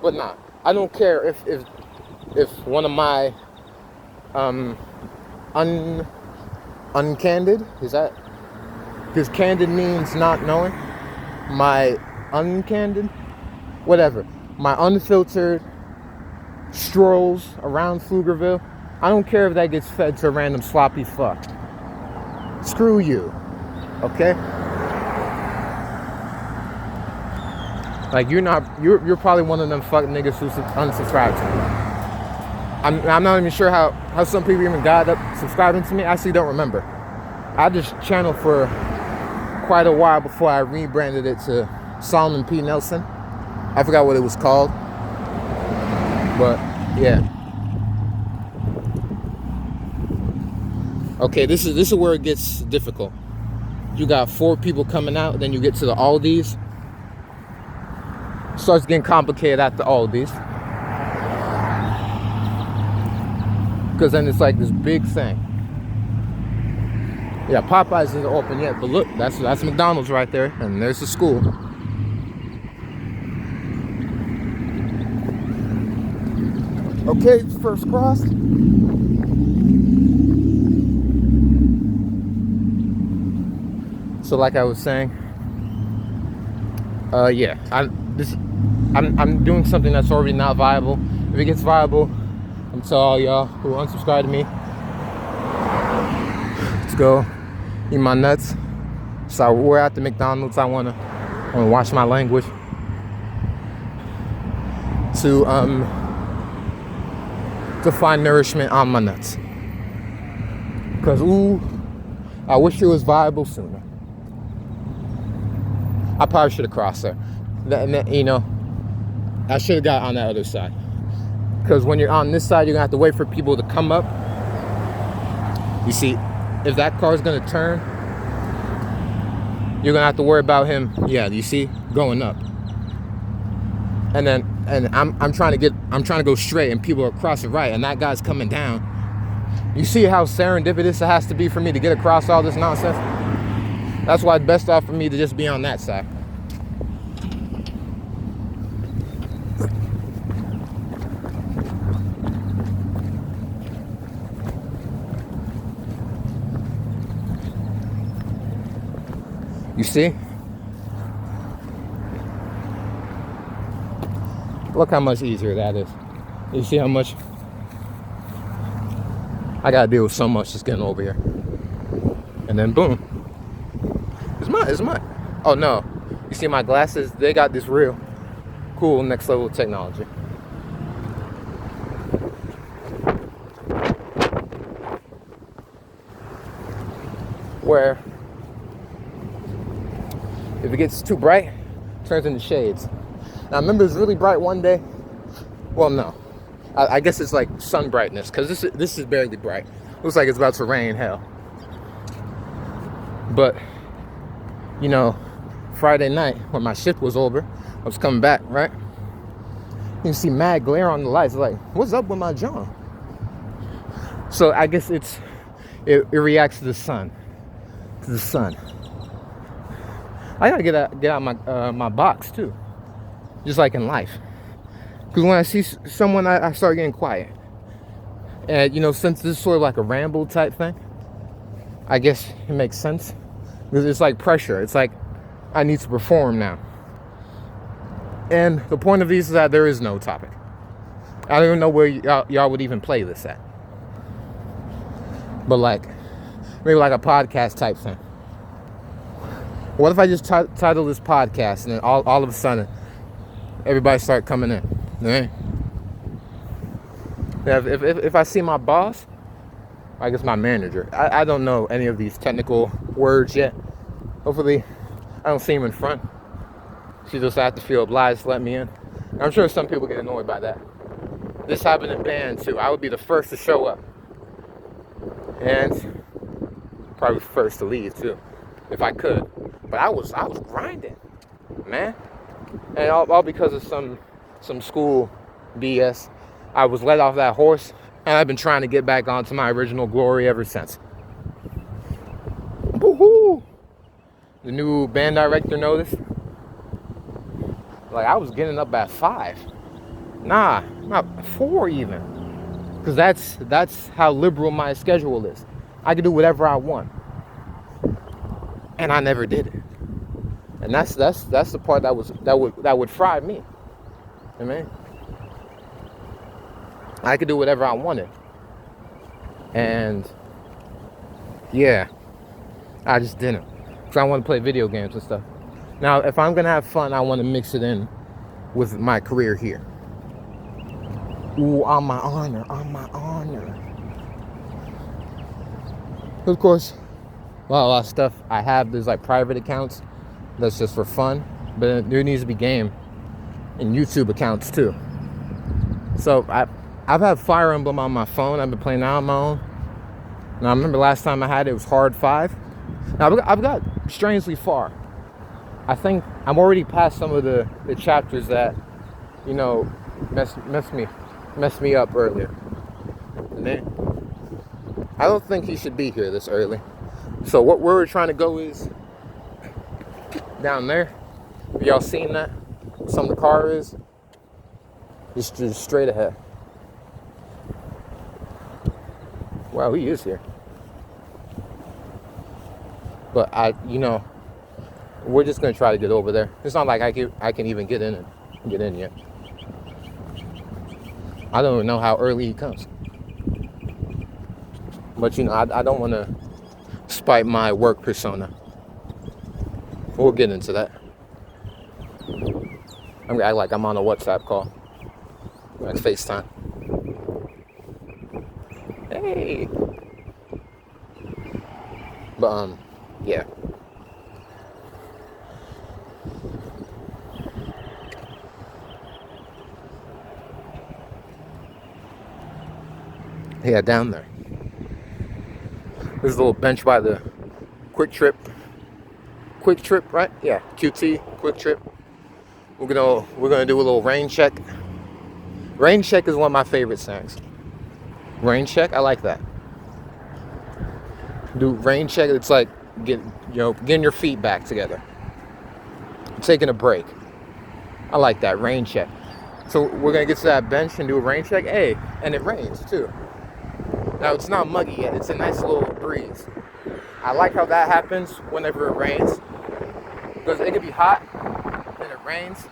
But nah, I don't care if one of my uncandid, is that? Because candid means not knowing. My uncandid, whatever. My unfiltered strolls around Pflugerville. I don't care if that gets fed to a random sloppy fuck. Screw you. Okay? Like you're probably one of them fuck niggas who unsubscribed to me. I'm not even sure how some people even got up subscribing to me. I actually don't remember. I had this channel for quite a while before I rebranded it to Solomon P. Nelson. I forgot what it was called. But yeah. Okay, this is where it gets difficult. You got 4 people coming out, then you get to the Aldi's. Starts getting complicated at the Aldi's. Because then it's like this big thing. Yeah, Popeyes isn't open yet, but look, that's McDonald's right there, and there's the school. Okay, it's first crossed. So like I was saying, yeah, I'm doing something that's already not viable. If it gets viable, I'm telling all y'all who unsubscribe to me, let's go eat my nuts. So we're at the McDonald's. I wanna watch my language to find nourishment on my nuts. Cause ooh, I wish it was viable sooner. I probably should have crossed there. You know, I should have got on that other side. Because when you're on this side, you're going to have to wait for people to come up. You see, if that car is going to turn, you're going to have to worry about him, yeah, you see, going up. And I'm trying to go straight and people are crossing right and that guy's coming down. You see how serendipitous it has to be for me to get across all this nonsense? That's why it's best off for me to just be on that side. You see? Look how much easier that is. You see how much I gotta deal with so much just getting over here. And then boom. It's mine. Oh no. You see my glasses? They got this real cool next level technology. Where If it gets too bright, it turns into shades. Now, I remember it was really bright one day. Well, no. I guess it's like sun brightness, because this is barely bright. Looks like it's about to rain hell. But, you know, Friday night, when my shift was over, I was coming back, right? You see mad glare on the lights. Like, what's up with my John? So I guess it reacts to the sun. To the sun. I gotta get out my box too, just like in life. Because when I see someone, I start getting quiet. And you know, since this is sort of like a ramble type thing, I guess it makes sense. Because it's like pressure. It's like I need to perform now. And the point of these is that there is no topic. I don't even know where y'all would even play this at. But like, maybe like a podcast type thing. What if I just title this podcast and then all of a sudden everybody start coming in? Right? If I see my boss, I guess my manager. I don't know any of these technical words yet. Hopefully I don't see him in front. She just have to feel obliged to let me in. I'm sure some people get annoyed by that. This happened in band too. I would be the first to show up. And probably first to leave too, if I could. But I was grinding, man. And all because of some school BS. I was let off that horse, and I've been trying to get back onto my original glory ever since. Woohoo! The new band director noticed. Like, I was getting up at 5. Nah, not 4 even. Because that's how liberal my schedule is. I can do whatever I want. And I never did it. And that's the part that would fry me. I mean, I could do whatever I wanted. And yeah, I just didn't. Because I want to play video games and stuff. Now, if I'm going to have fun, I want to mix it in with my career here. Ooh, on my honor. Of course, a lot of stuff I have, there's like private accounts that's just for fun. But there needs to be game and YouTube accounts too. So I've had Fire Emblem on my phone. I've been playing that on my own. Now I remember last time I had it was hard 5. Now I've got strangely far. I think I'm already past some of the chapters that, you know, messed me up earlier. And then I don't think he should be here this early. So where we're trying to go is down there. Have y'all seen that? Some of the car is just straight ahead. Wow, he is here. But we're just gonna try to get over there. It's not like I can even get in yet. I don't even know how early he comes. But I don't want to spite my work persona. We'll get into that. I'm gonna act like I'm on a WhatsApp call, like FaceTime. Hey. But yeah. Yeah, down there. There's a little bench by the Quick Trip, right? Yeah, QT, Quick Trip. We're gonna do a little rain check. Rain check is one of my favorite things. Rain check, I like that. Do rain check. It's like getting your feet back together, taking a break. I like that rain check. So we're gonna get to that bench and do a rain check. Hey, and it rains too. Now it's not muggy yet. It's a nice little breeze. I like how that happens whenever it rains, because it could be hot and it rains.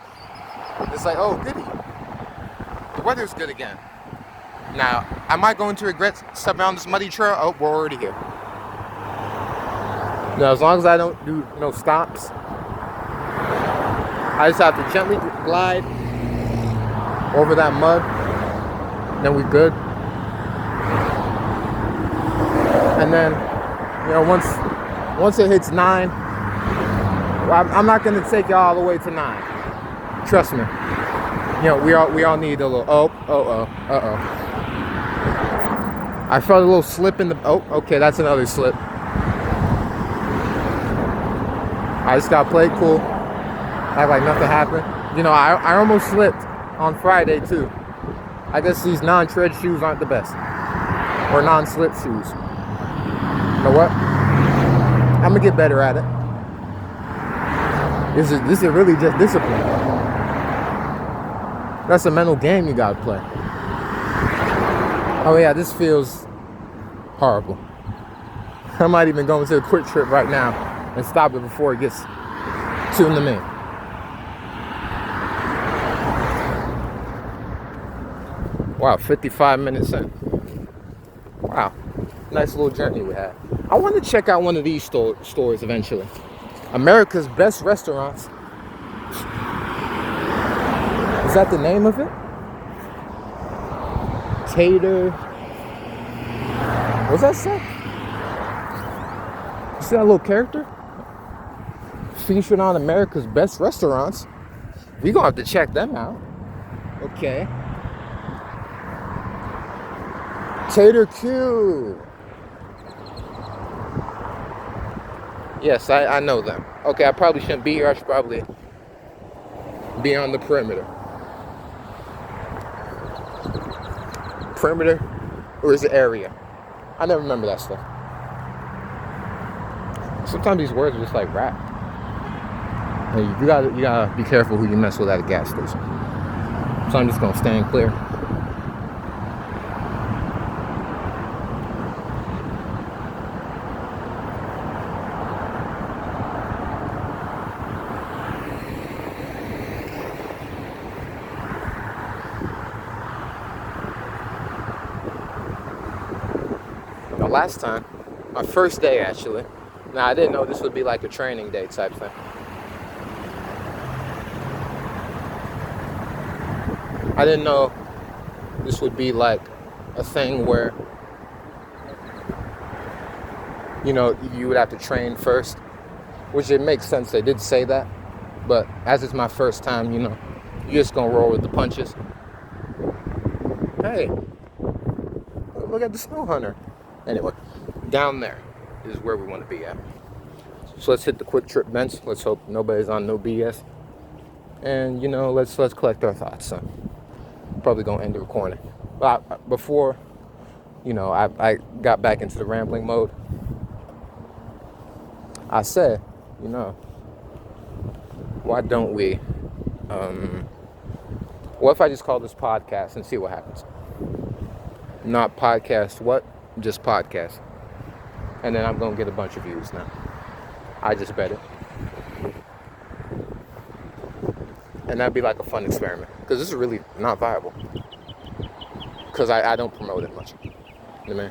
It's like, oh goody, the weather's good again. Now, am I going to regret stepping on this muddy trail? Oh, we're already here. Now, as long as I don't do no stops, I just have to gently glide over that mud, then we're good. And then, once it hits 9, I'm not gonna take y'all all the way to 9. Trust me. You know, we all need a little. I felt a little slip in the. Oh, okay, that's another slip. I just got played cool. Act like nothing happened. You know, I almost slipped on Friday too. I guess these non-tread shoes aren't the best, or non-slip shoes. You know what? I'm gonna get better at it. This is really just discipline. That's a mental game you gotta play. Oh yeah, this feels horrible. I might even go into a quick trip right now and stop it before it gets too in the main. Wow, 55 minutes in. Wow, nice little journey we had. I want to check out one of these stores eventually. America's Best Restaurants. Is that the name of it? Tater. What's that say? You see that little character? Featured on America's Best Restaurants. We gonna have to check them out. Okay. Tater Q. Yes, I know them. Okay, I probably shouldn't be here. I should probably be on the perimeter. Perimeter, or is it area? I never remember that stuff. Sometimes these words are just like rap. Hey, you gotta be careful who you mess with at a gas station. So I'm just gonna stand clear. Last time, my first day actually. Now I didn't know this would be like a training day type thing. I didn't know this would be like a thing where, you know, you would have to train first, which it makes sense. They did say that, but as it's my first time, you know, you're just gonna roll with the punches. Hey, look at the snow hunter. Anyway, down there is where we want to be at. So let's hit the quick trip bench. Let's hope nobody's on no BS. And you know, let's collect our thoughts. So probably gonna end the recording. But before, you know, I got back into the rambling mode. I said, you know, why don't we? What if I just call this podcast and see what happens? Not podcast what? Just podcast. And then I'm gonna get a bunch of views now. I just bet it. And that'd be like a fun experiment. Because this is really not viable. Because I don't promote it much. You know what I mean?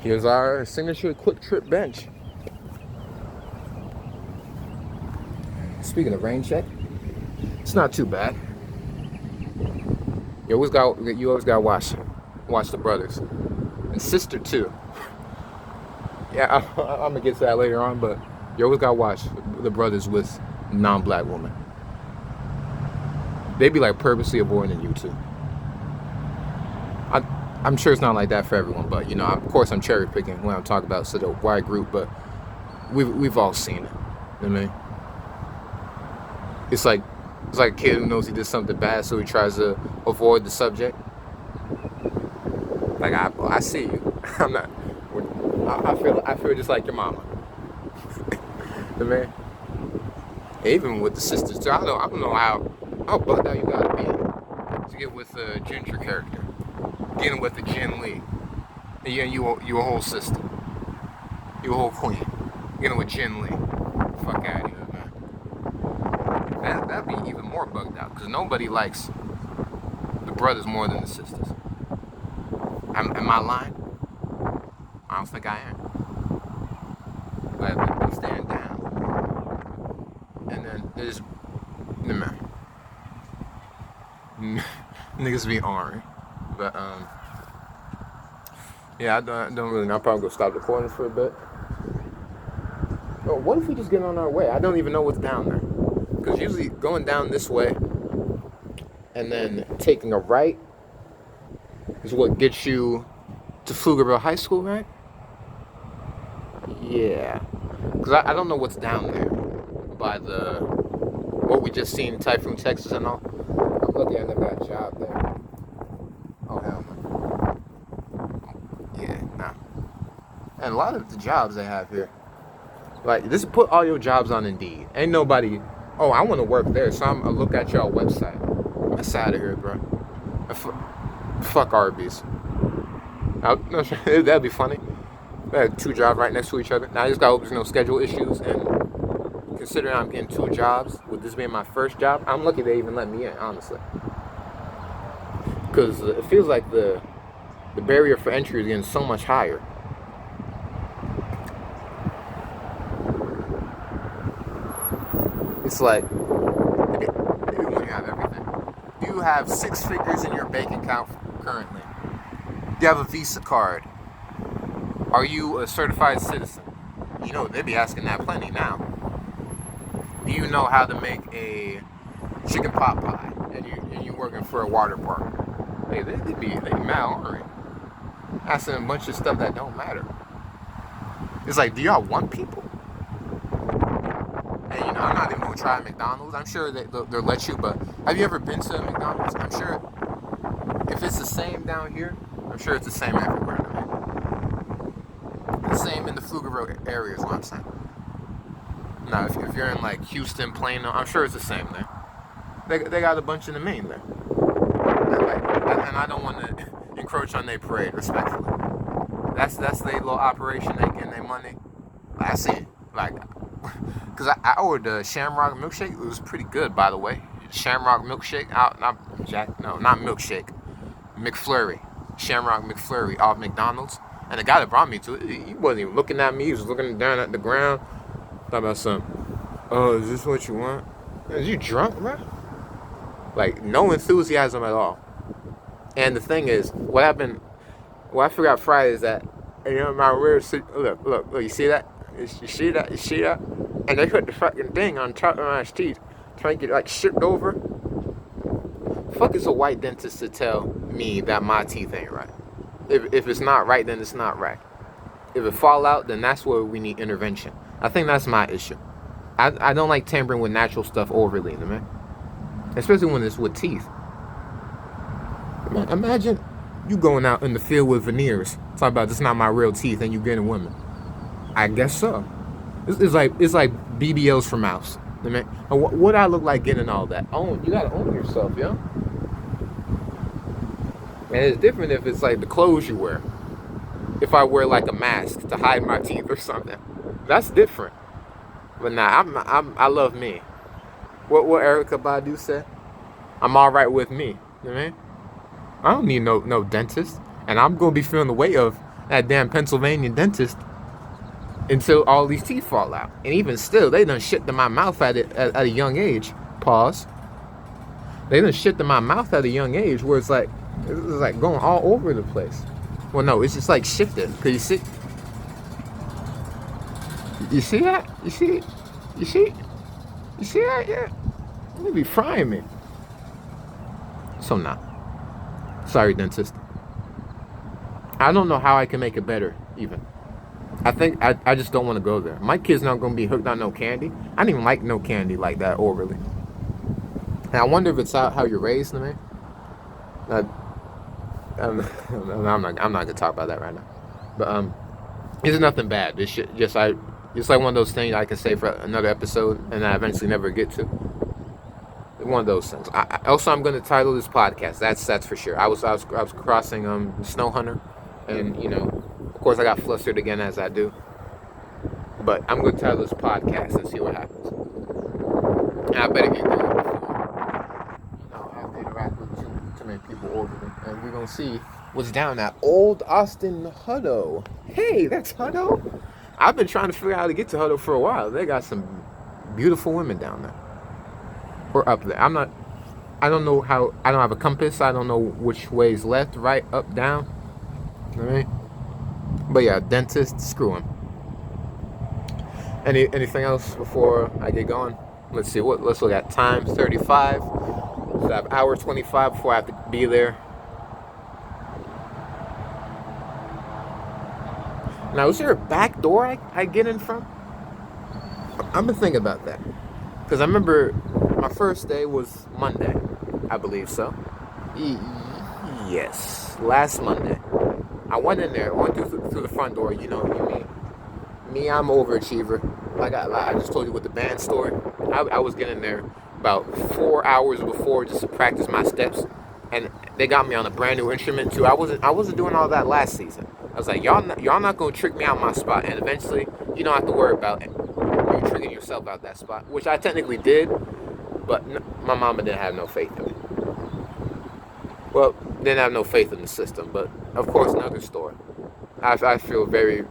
Here's our signature quick trip bench. Speaking of rain check, it's not too bad. You always gotta watch the brothers and sister too. Yeah, I'm gonna get to that later on, but you always gotta watch the brothers with non-black women. They be like purposely avoiding you too. I'm sure it's not like that for everyone, but you know, of course, I'm cherry picking when I'm talking about such a wide group, but we've all seen it. You know what I mean? It's like a kid who knows he did something bad, so he tries to avoid the subject. Like I see you. I'm not. I feel just like your mama. The man. Even with the sisters too. I don't know how bugged out you gotta be to get with a Ginger character. Getting with the Jin Lee. And yeah, you a whole sister. You a whole queen. Getting with Jin Lee. Fuck out of here, man. That'd be even more bugged out, because nobody likes the brothers more than the sisters. Am I lying? I don't think I am. But we stand down. And then there's the man. Niggas be ornery. But yeah, I don't really know. I'll probably go stop recording for a bit. Oh, what if we just get on our way? I don't even know what's down there. Because usually going down this way and then taking a right is what gets you to Pflugerville High School, right? Yeah. Because I don't know what's down there by what we just seen, Typhoon, Texas and all. I'm lucky I never got a job there. Oh, hell no. Yeah, nah. And a lot of the jobs they have here, like, this put all your jobs on Indeed. Ain't nobody, oh, I want to work there, so I'm going to look at y'all website. That's out of here, bro. Fuck Arby's. That'd be funny. I had 2 jobs right next to each other. Now I just got hope there's no schedule issues, and considering I'm getting 2 jobs, with this being my first job, I'm lucky they even let me in, honestly. Because it feels like the barrier for entry is getting so much higher. It's like, maybe when you have everything. Do you have 6 figures in your bank account currently? Do you have a Visa card? Are you a certified citizen? You know, they be asking that plenty now. Do you know how to make a chicken pot pie? And you working for a water park? Hey, they mad ornery. Asking a bunch of stuff that don't matter. It's like, do y'all want people? And you know, I'm not even gonna try McDonald's. I'm sure they'll let you, but have you ever been to a McDonald's? I'm sure if it's the same down here, I'm sure it's the same everywhere. The same in the Pflugerville area is what I'm saying. Now, if you're in like Houston, Plano, I'm sure it's the same there. They got a bunch in the main there. And I don't want to encroach on their parade, respectfully. That's their little operation. They getting their money. I see it. Like, because I ordered a Shamrock milkshake. It was pretty good, by the way. Shamrock milkshake not milkshake. McFlurry. Shamrock McFlurry off McDonald's. And the guy that brought me to it, he wasn't even looking at me. He was looking down at the ground. Thought about something. Oh, is this what you want? Is you drunk, bro? Like, no enthusiasm at all. And the thing is, what I figured out Friday is that, you know, my rear seat, look, you see that? You see that? And they put the fucking thing on top of my teeth, trying to get, like, shipped over. Fuck is a white dentist to tell me that my teeth ain't right? If it's not right, then it's not right. If it fall out, then that's where we need intervention. I think that's my issue. I don't like tampering with natural stuff overly, man. Especially when it's with teeth. Man, imagine you going out in the field with veneers. Talk about this is not my real teeth, and you getting women. I guess so. It's like BBLs for mouse. Man, what I look like getting all that? You gotta own yourself, yo. And it's different if it's like the clothes you wear. If I wear like a mask to hide my teeth or something, that's different. But nah, I love me. What Erykah Badu said? I'm all right with me. You know what I mean? I don't need no dentist, and I'm gonna be feeling the weight of that damn Pennsylvania dentist until all these teeth fall out. And even still, they done shit to my mouth at a young age. Pause. They done shit to my mouth at a young age, where it's like going all over the place. Well, no, it's just like shifted. Cause you see that? You see that? Yeah. They be frying me. So nah. Sorry, dentist. I don't know how I can make it better, even. I think I just don't want to go there. My kid's not going to be hooked on no candy. I don't even like no candy like that overly. And I wonder if it's how you're raised, man. I'm not going to talk about that right now. But it's nothing bad. It's just like one of those things I can say for another episode and I eventually never get to. One of those things. I'm going to title this podcast. That's for sure. I was crossing Snow Hunter, and you know, of course I got flustered again as I do. But I'm going to title this podcast and see what happens. And I better get going before, you know, I have to interact with too many people we're gonna see what's down at Old Austin Hutto. Hey, that's Hutto. I've been trying to figure out how to get to Hutto for a while. They got some beautiful women down there, or up there. I don't know how. I don't have a compass. I don't know which way is left, right, up, down. All right. But yeah, dentist, screw him. Anything else before I get going? Let's see. Let's look at time. 35. So I have hour 25 before I have to be there. Now, is there a back door I get in from? I've been thinking about that. Because I remember my first day was Monday. I believe so. Yes. Last Monday. I went in there, went through the front door. You know, me, I'm an overachiever. I just told you with the band story. I was getting there about 4 hours before just to practice my steps. And they got me on a brand new instrument too. I wasn't doing all that last season. I was like, y'all not gonna trick me out my spot, and eventually you don't have to worry about you tricking yourself out that spot, which I technically did, but my mama didn't have no faith in me. Well, didn't have no faith in the system, but of course another story. I feel very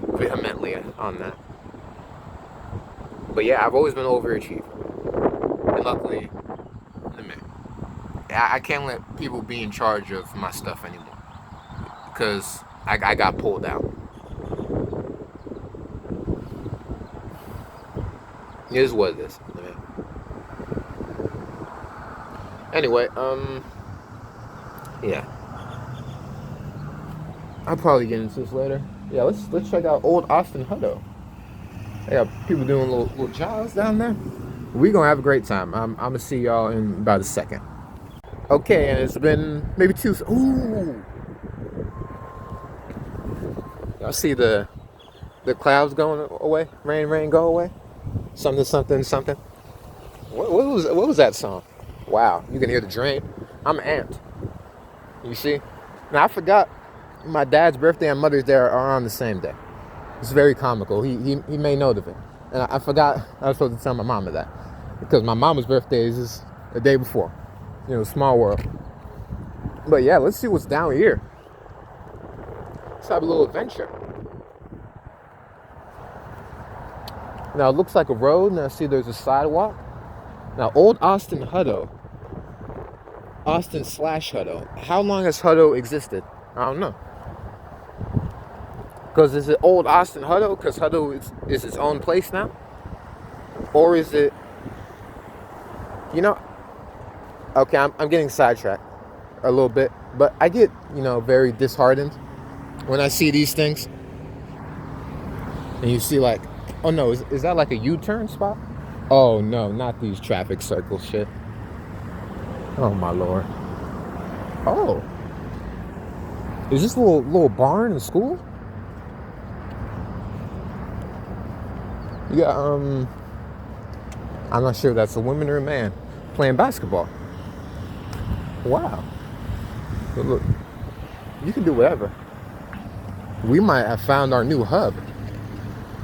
vehemently on that. But yeah, I've always been overachiever, and luckily, I can't let people be in charge of my stuff anymore, because I got pulled out. It is what it is. Anyway, yeah. I'll probably get into this later. Yeah, let's check out Old Austin Hutto. They got people doing little jobs down there. We gonna have a great time. I'm gonna see y'all in about a second. Okay, and it's been maybe two. Ooh, y'all see the clouds going away? Rain, go away. Something. What was that song? Wow, you can hear the drain. I'm amped. You see? Now I forgot my dad's birthday and Mother's Day are on the same day. It's very comical. He made note of it, and I forgot I was supposed to tell my mama that, because my mama's birthday is the day before. You know, small world. But yeah, let's see what's down here. Let's have a little adventure. Now it looks like a road, and I see there's a sidewalk. Now, Old Austin Hutto. Austin / Hutto. How long has Hutto existed? I don't know. Because is it Old Austin Hutto because Hutto is its own place now? Or is it, you know, okay, I'm getting sidetracked a little bit, but I get, very disheartened when I see these things. And you see like, oh no, is that like a U-turn spot? Oh no, not these traffic circle shit. Oh my lord. Oh. Is this a little barn in school? Yeah, I'm not sure if that's a woman or a man playing basketball. Wow. But look, you can do whatever. We might have found our new hub.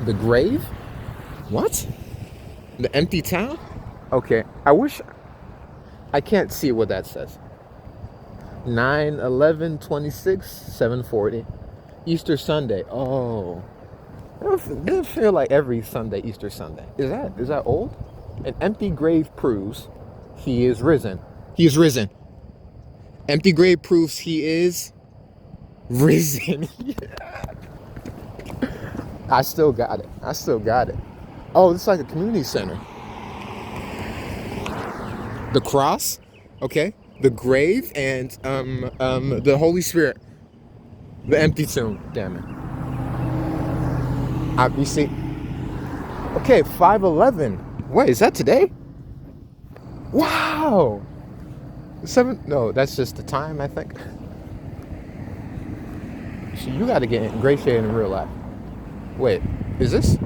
The grave? What? The empty town? Okay, I can't see what that says. 9/11/26 7:40. Easter Sunday. Oh. It doesn't feel like every Sunday, Easter Sunday. Is that old? An empty grave proves he is risen. He is risen. Empty grave proves he is risen. I still got it. Oh, it's like a community center. The cross, okay, the grave, and the Holy Spirit, the empty tomb. Damn it. You see, okay, 5/11. Wait, is that today? Wow. 7. No, that's just the time, I think. So you got to get ingratiated in real life. Wait, is this?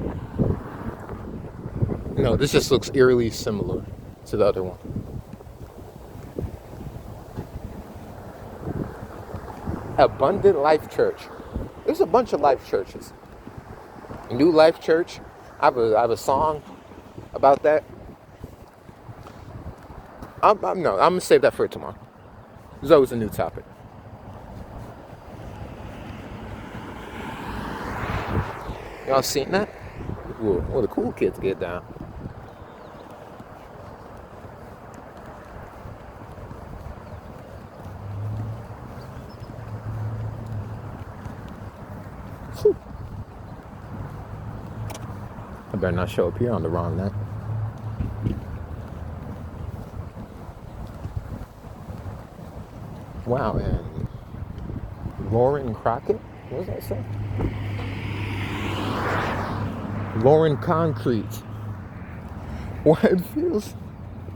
No, this just looks eerily similar to the other one. Abundant Life Church. There's a bunch of Life churches. New Life Church. I have a song about that. I'm gonna save that for tomorrow. There's always a new topic. Y'all seen that? Ooh, well, the cool kids get down. Whew. I better not show up here on the wrong night. Wow, and Lauren Crockett? What does that say? Lauren Concrete. Well, it feels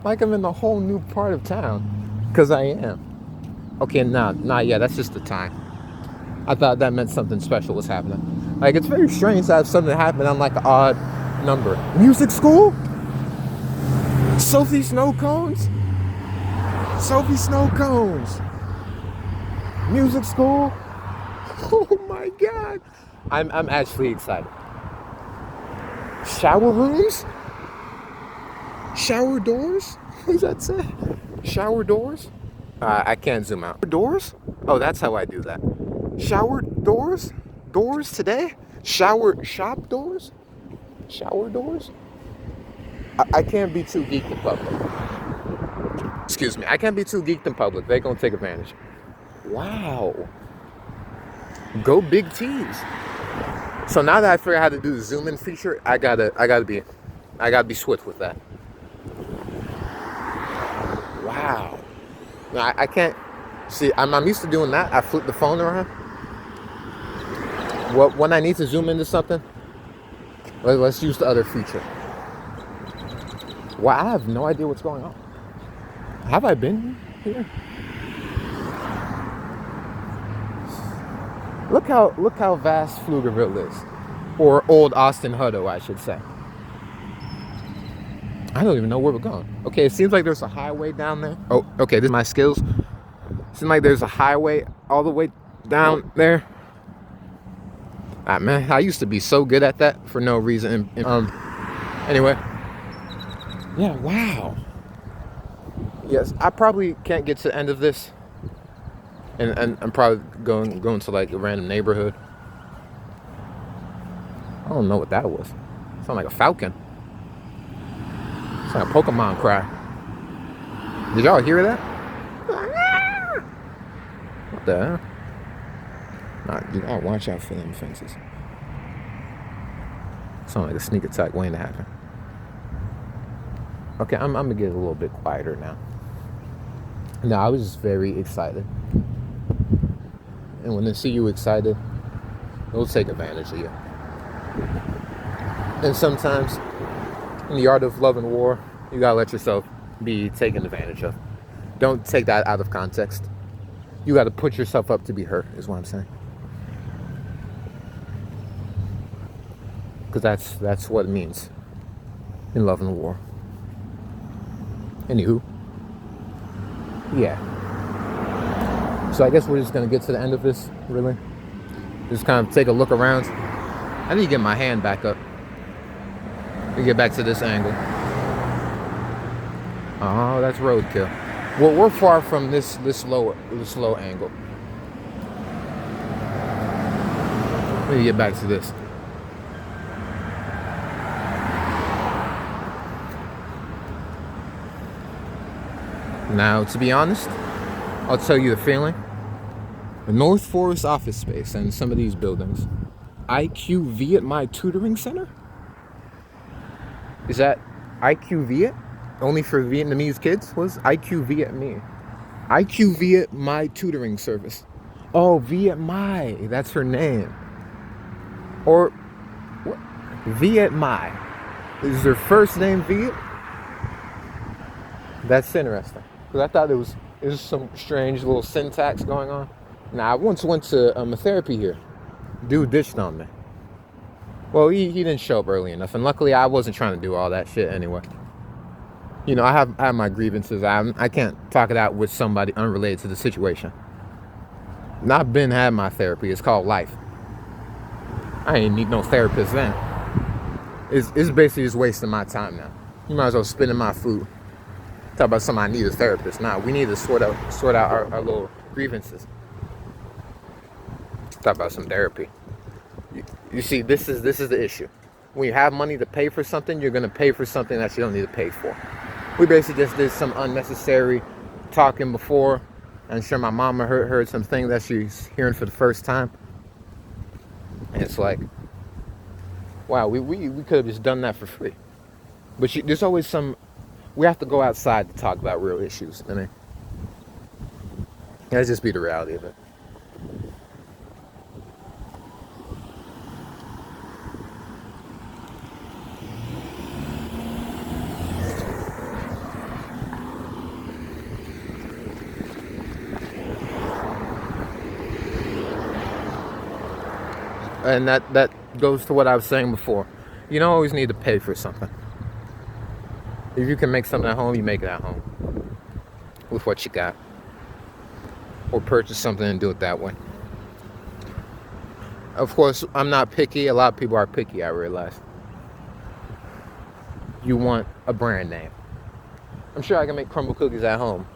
like I'm in a whole new part of town. Because I am. Okay, not yet. That's just the time. I thought that meant something special was happening. Like, it's very strange to have something happen on like an odd number. Music school? Sophie Snow Cones? Sophie Snow Cones. Music school? Oh my god. I'm actually excited. Shower rooms? Shower doors? What does that say? Shower doors? I can't zoom out. Doors? Oh, that's how I do that. Shower doors? Doors today? Shower shop doors? Shower doors? I can't be too geeked in public. Excuse me. I can't be too geeked in public. They're gonna take advantage. Wow. Go big T's. So now that I figured out how to do the zoom in feature, I gotta be swift with that. Wow. Now I can't see. I'm used to doing that. I flip the phone around. Well, when I need to zoom into something, let's use the other feature. Well, I have no idea what's going on. Have I been here? Look how vast Pflugerville is, or Old Austin Hutto, I should say. I don't even know where we're going. Okay, it seems like there's a highway down there. Oh, okay, this is my skills. It seems like there's a highway all the way down there. Ah, man, I used to be so good at that for no reason. Anyway. Yeah, wow. Yes, I probably can't get to the end of this. And I'm probably going to like a random neighborhood. I don't know what that was. It sounded like a falcon. It's like a Pokemon cry. Did y'all hear that? What the hell? Nah, you gotta watch out for them fences. Sound like a sneak attack waiting to happen. Okay, I'm gonna get a little bit quieter now. No, I was just very excited. And when they see you excited, they'll take advantage of you. And sometimes, in the art of love and war, you gotta let yourself be taken advantage of. Don't take that out of context. You gotta put yourself up to be hurt, is what I'm saying. Because that's what it means in love and war. Anywho. Yeah. So I guess we're just gonna get to the end of this, really. Just kind of take a look around. I need to get my hand back up. Let me get back to this angle. Oh, that's roadkill. Well, we're far from this slow angle. Let me get back to this. Now, to be honest, I'll tell you the feeling. The North Forest office space and some of these buildings. IQ Viet My Tutoring Center? Is that IQ Viet? Only for Vietnamese kids? What is IQ Viet mean? IQ Viet My Tutoring Service. Oh, Viet Mai. That's her name. Or, what? Viet Mai. Is her first name Viet? That's interesting. Because I thought it was some strange little syntax going on. Now, I once went to a therapy here. Dude ditched on me. Well, he didn't show up early enough. And luckily, I wasn't trying to do all that shit anyway. You know, I have my grievances. I can't talk it out with somebody unrelated to the situation. And I've been had my therapy. It's called life. I ain't need no therapist then. It's basically just wasting my time now. You might as well spend my food. Talk about something I need a therapist. Nah, we need to sort out our little grievances. Talk about some therapy. You see, this is the issue. When you have money to pay for something, you're gonna pay for something that you don't need to pay for. We basically just did some unnecessary talking before. I'm sure my mama heard some things that she's hearing for the first time. And it's like, wow, we could have just done that for free. But there's always we have to go outside to talk about real issues. I mean, that's just be the reality of it. And that goes to what I was saying before. You don't always need to pay for something. If you can make something at home, you make it at home with what you got. Or purchase something and do it that way. Of course, I'm not picky. A lot of people are picky, I realize. You want a brand name. I'm sure I can make crumble cookies at home.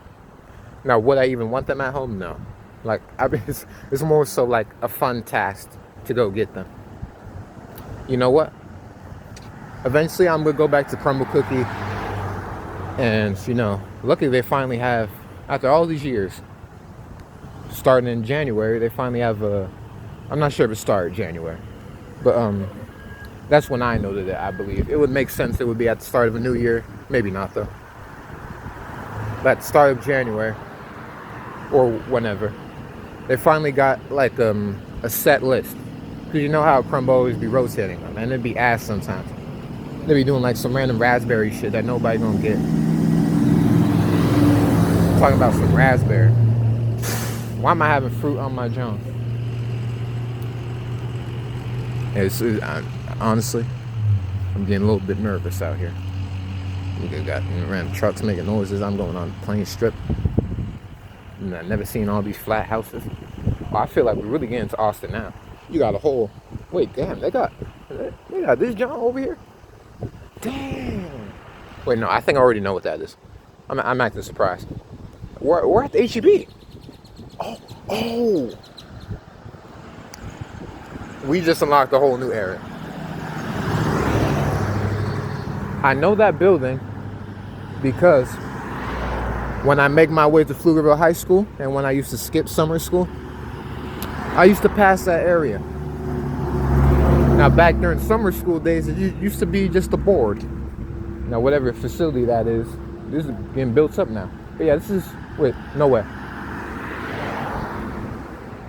Now, would I even want them at home? No. Like, it's more so like a fun task to go get them. You know what? Eventually, I'm gonna go back to crumble cookie. And, luckily they finally have, after all these years, starting in January, they finally have I'm not sure if it started January, but that's when I noted it, I believe. It would make sense it would be at the start of a new year. Maybe not, though. But at the start of January, or whenever, they finally got, like, a set list. Because you know how Crumble always be rotating them, and it'd be ass sometimes. They'd be doing, like, some random raspberry shit that nobody gonna get. Talking about some raspberry. Why am I having fruit on my Jones? Honestly, I'm getting a little bit nervous out here. You got random trucks making noises. I'm going on the plain strip. And I've never seen all these flat houses. Oh, I feel like we're really getting to Austin now. You got a whole... Wait, damn, they got this John over here? Damn. Wait, no, I think I already know what that is. I'm acting surprised. We're at the H-E-B. Oh. We just unlocked a whole new area. I know that building because when I make my way to Pflugerville High School and when I used to skip summer school, I used to pass that area. Now, back during summer school days, it used to be just a board. Now, whatever facility that is, this is getting built up now. But yeah, this is... Wait, no way.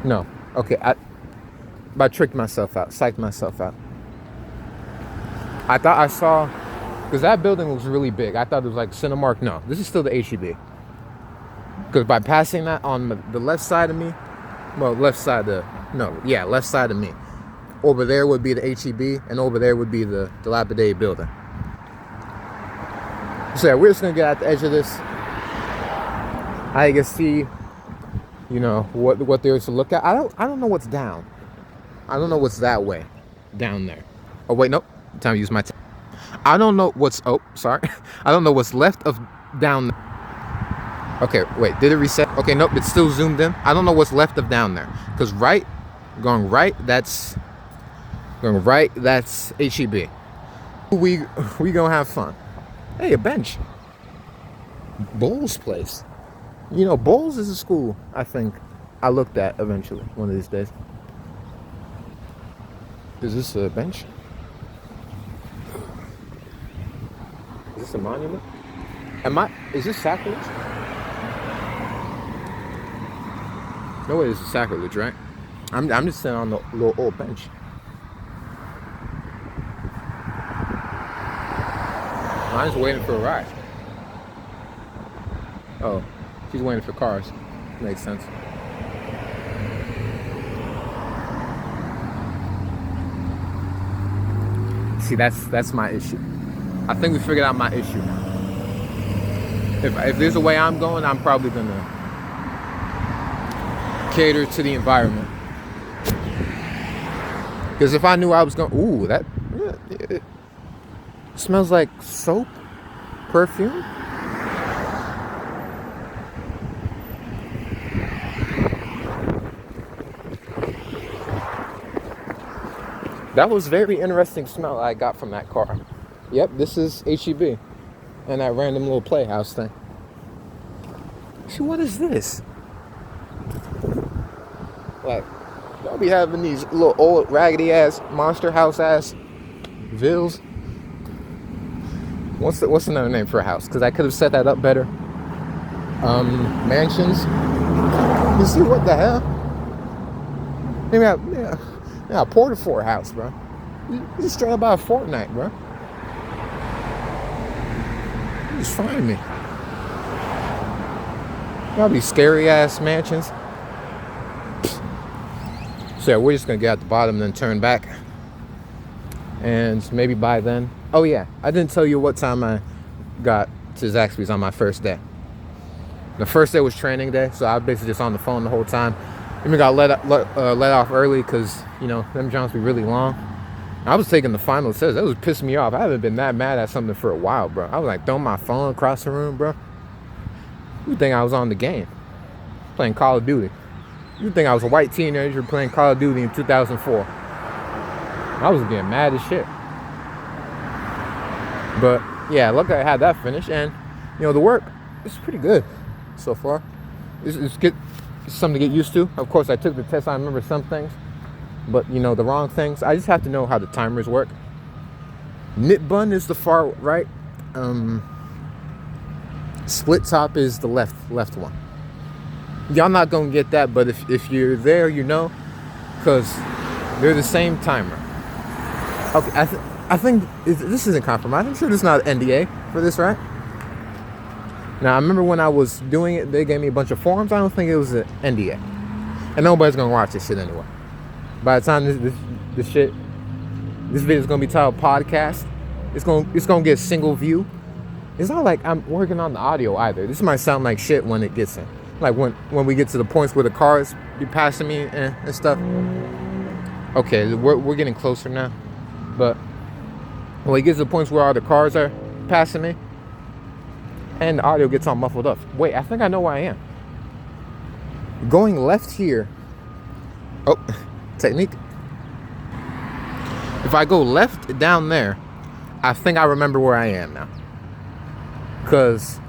No. Okay, I tricked myself out. Psyched myself out. I thought I saw... Because that building was really big. I thought it was like Cinemark. No, this is still the H-E-B. Because by passing that on the left side of me... Well, left side of... No, yeah, left side of me. Over there would be the H-E-B, and over there would be the dilapidated building. So yeah, we're just going to get at the edge of this. I can see, what there is to look at. I don't know what's down. I don't know what's that way down there. Oh, wait, nope. Time to use my... I don't know what's... Oh, sorry. I don't know what's left of down there. Okay, wait. Did it reset? Okay, nope. It's still zoomed in. I don't know what's left of down there. Because going right, that's H-E-B. We gonna have fun. Hey, a bench. Bowles place. Bowles is a school, I think, I looked at eventually, one of these days. Is this a bench? Is this a monument? Is this sacrilege? No way, this is sacrilege, right? I'm just sitting on the little old bench. I'm just waiting for a ride. Oh, she's waiting for cars. Makes sense. See, that's my issue. I think we figured out my issue now. If there's a way I'm going, I'm probably gonna cater to the environment. Because if I knew I was going, it smells like soap, perfume. That was very interesting smell I got from that car. Yep, this is HEB. And that random little playhouse thing. See, what is this? Like, y'all be having these little old raggedy ass monster house ass villas. What's another name for a house? Because I could have set that up better. Mansions. You see what the hell? Maybe I poured for a house, bro. You just straight up about a fortnight, bro. You just find me. Y'all be scary ass mansions. So yeah, we're just gonna get at the bottom and then turn back. And maybe by then. Oh yeah, I didn't tell you what time I got to Zaxby's on my first day. The first day was training day, so I was basically just on the phone the whole time. Even got let off early because, you know, them jumps be really long. I was taking the final test. That was pissing me off. I haven't been that mad at something for a while, bro. I was like throwing my phone across the room, bro. You think I was on the game, playing Call of Duty. You think I was a white teenager playing Call of Duty in 2004. I was getting mad as shit. But yeah, luckily I had that finished, and you know, the work is pretty good so far. It's good. It's something to get used to. Of course, I took the test. I remember some things, but you know, the wrong things. I just have to know how the timers work. Knit bun is the far right. Split top is the left one. Y'all not gonna get that, but if you're there, you know, because they're the same timer. Okay, I think this isn't compromise. I'm sure there's not an NDA for this, right? Now, I remember when I was doing it, they gave me a bunch of forms. I don't think it was an NDA. And nobody's going to watch this shit anyway. By the time this video is going to be titled podcast, it's going to get a single view. It's not like I'm working on the audio either. This might sound like shit when it gets in. Like when we get to the points where the cars be passing me and stuff. Okay, we're getting closer now. But when it gets to the points where all the cars are passing me, and the audio gets all muffled up. Wait, I think I know where I am. Going left here. Oh, technique. If I go left down there, I think I remember where I am now. Because,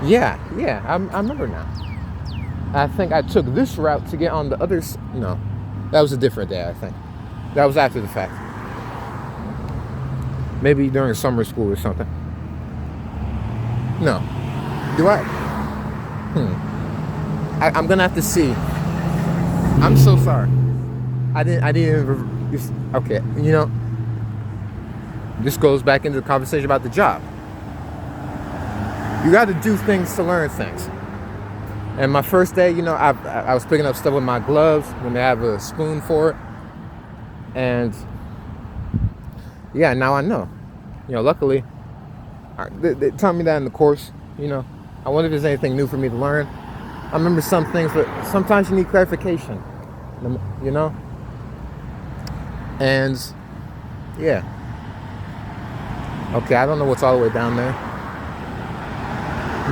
yeah, I remember now. I think I took this route to get on the other side. No, that was a different day, I think. That was after the fact. Maybe during summer school or something. No. Do I? I'm gonna have to see. I'm so sorry. I didn't even. Okay, you know. This goes back into the conversation about the job. You got to do things to learn things. And my first day, you know, I was picking up stuff with my gloves when they have a spoon for it. And yeah, now I know. You know, luckily, they taught me that in the course. You know, I wonder if there's anything new for me to learn. I remember some things, but sometimes you need clarification. You know? And yeah. Okay, I don't know what's all the way down there.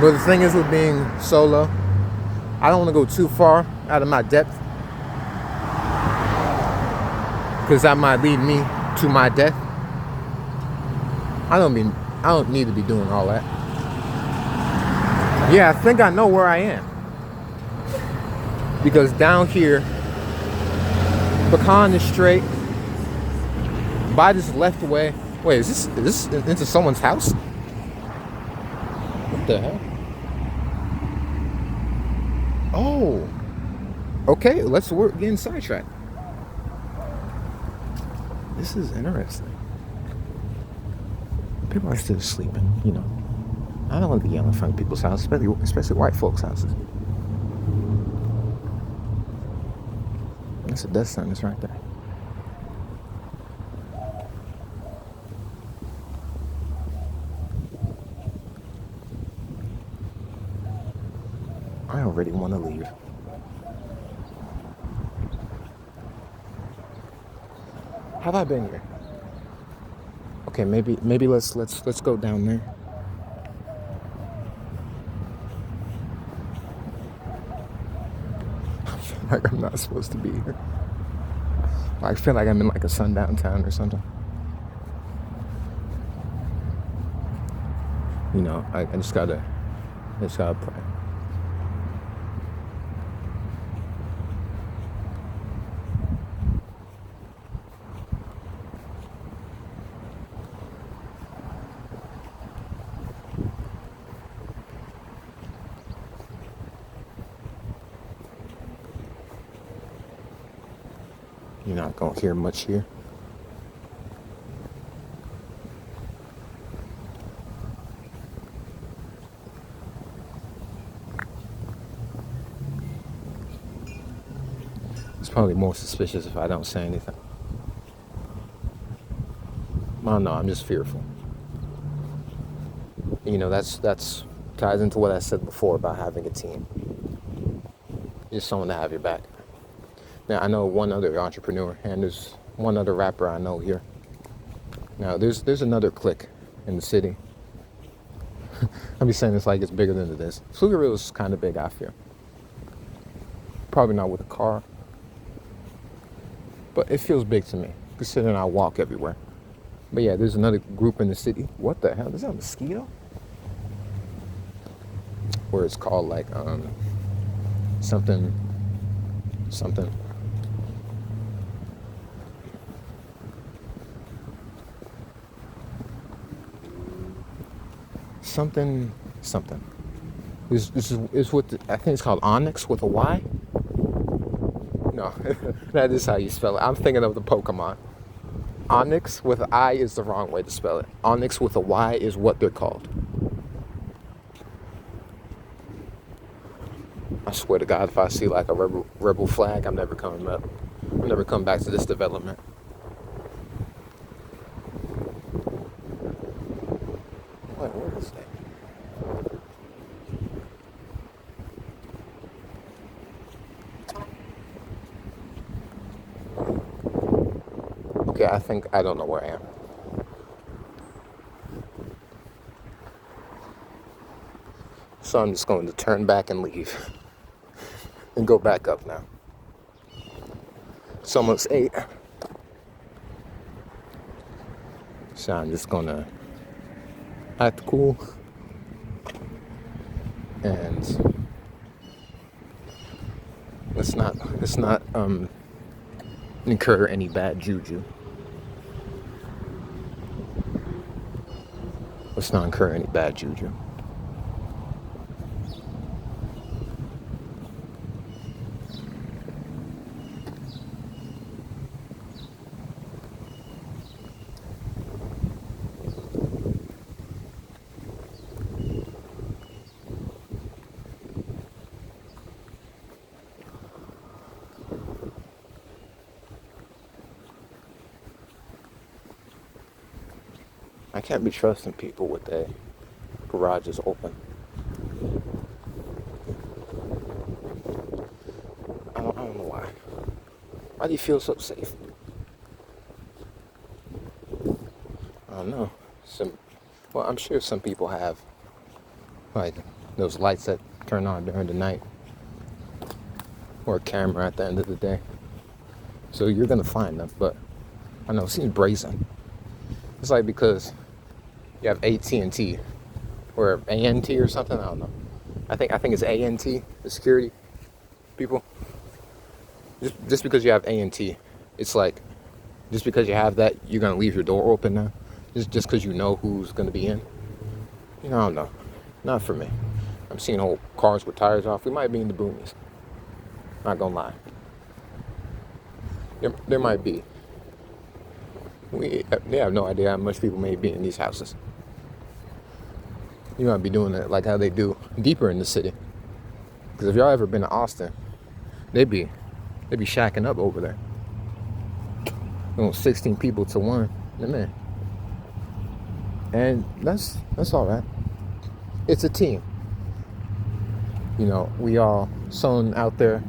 But the thing is with being solo, I don't want to go too far out of my depth. Because that might lead me to my death. I don't need to be doing all that. Yeah, I think I know where I am. Because down here, Pecan is straight. By this left way. Wait, is this into someone's house? What the hell? Oh. Okay, we're getting sidetracked. This is interesting. People are still sleeping, you know. I don't want to be yelling in front of people's houses, especially white folks' houses. That's a death sentence right there. I already want to leave. Have I been here? Okay, maybe let's go down there. I feel like I'm not supposed to be here. I feel like I'm in like a sundown town or something. You know, I just gotta pray. You're not gonna hear much here. It's probably more suspicious if I don't say anything. I don't know, I'm just fearful. You know, that's ties into what I said before about having a team. Just someone to have your back. Now I know one other entrepreneur and there's one other rapper I know here. Now there's another clique in the city. I'll be saying this like it's bigger than it is. Pflugerville is kind of big, I feel. Probably not with a car, but it feels big to me, considering I walk everywhere. But yeah, there's another group in the city. What the hell? Is that a mosquito? Where it's called like something something. Something something. This is what I think it's called Onyx with a Y. No, that is how you spell it. I'm thinking of the Pokemon. Onyx with an I is the wrong way to spell it. Onyx with a Y is what they're called. I swear to God, if I see like a rebel flag, I'm never coming up. I'm never coming back to this development. Wait, what is that? Okay, I don't know where I am. So I'm just going to turn back and leave. And go back up now. It's almost 8. So I'm just gonna act cool and let's not incur any bad juju. Let's not incur any bad juju. I can't be trusting people with their garages open. I don't know why. Why do you feel so safe? I don't know. Well, I'm sure some people have like those lights that turn on during the night, or a camera at the end of the day. So you're gonna find them, but I know it seems brazen. It's like because you have AT&T or ANT or something. I don't know. I think it's ANT, the security people. Just because you have ANT, it's like just because you have that, you're gonna leave your door open now. Just because you know who's gonna be in. You know, I don't know. Not for me. I'm seeing whole cars with tires off. We might be in the boonies. Not gonna lie. There might be. They have no idea how much people may be in these houses. You might be doing it like how they do deeper in the city. Because if y'all ever been to Austin, they be shacking up over there. 16 people to one. Man. And that's all right. It's a team. You know, we all someone out there,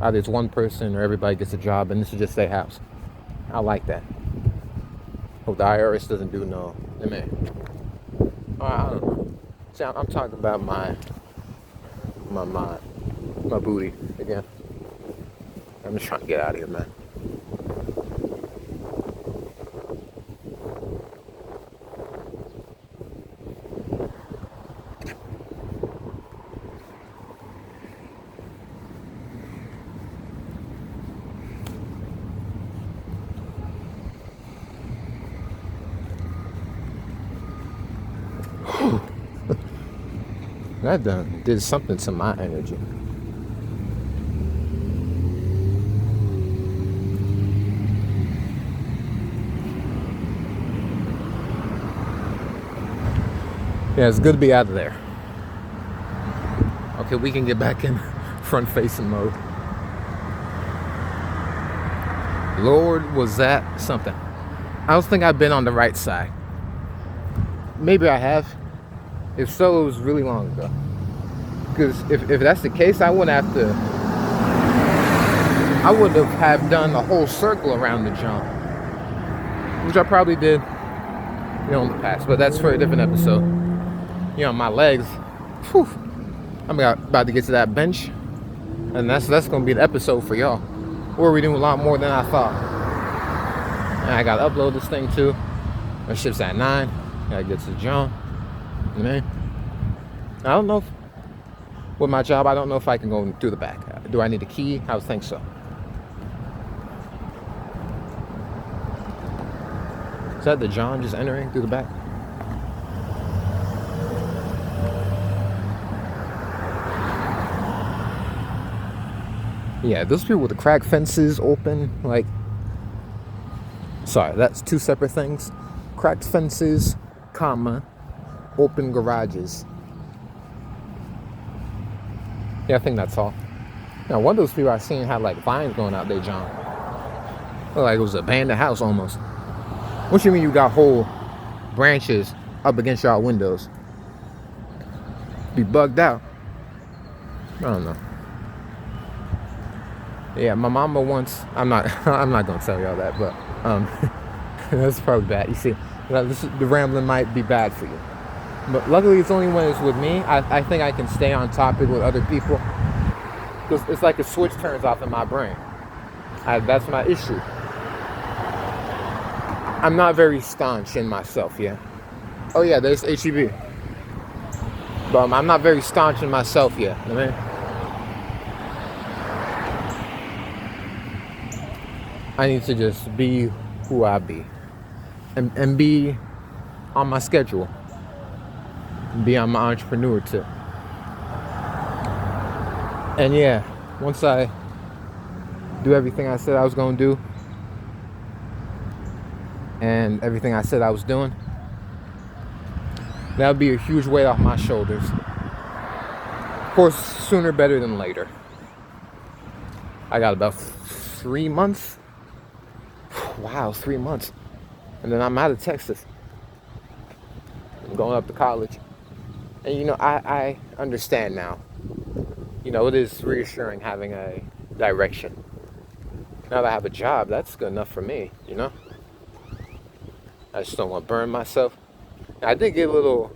either it's one person or everybody gets a job, and this is just their house. I like that. Hope the IRS doesn't do no. Man. I don't know. See, I'm talking about my booty again. I'm just trying to get out of here, man. That done did something to my energy. Yeah, it's good to be out of there. Okay, we can get back in front-facing mode. Lord, was that something? I don't think I've been on the right side. Maybe I have. If so, it was really long ago. Because if that's the case, I wouldn't have done the whole circle around the jump, which I probably did, in the past. But that's for a different episode. My legs. Whew, I'm about to get to that bench, and that's gonna be the episode for y'all. We're doing a lot more than I thought. And I gotta upload this thing too. My shift's at 9. Gotta get to the gym. Man, I don't know. With my job, I don't know if I can go through the back. Do I need a key? I would think so. Is that the John just entering through the back? Yeah, those people with the cracked fences open, sorry, that's two separate things. Cracked fences, open garages. Yeah, I think that's all. Now, one of those people I seen had vines going out there, John. Looked like it was an abandoned house almost. What you mean you got whole branches up against y'all windows? Be bugged out. I don't know. Yeah, my mama once. I'm not gonna tell y'all that, but that's probably bad. You see, the rambling might be bad for you. But luckily, it's only when it's with me. I think I can stay on topic with other people. Because it's like a switch turns off in my brain. That's my issue. I'm not very staunch in myself, yeah. Oh yeah, there's HEB. But I'm not very staunch in myself yet, I need to just be who I be. And be on my schedule. Be on my entrepreneur tip. And yeah, once I do everything I said I was going to do, and everything I said I was doing, that would be a huge weight off my shoulders. Of course, sooner better than later. I got about 3 months. Wow, 3 months. And then I'm out of Texas. I'm going up to college. And I understand now. It is reassuring having a direction. Now that I have a job, that's good enough for me, I just don't want to burn myself. I did get little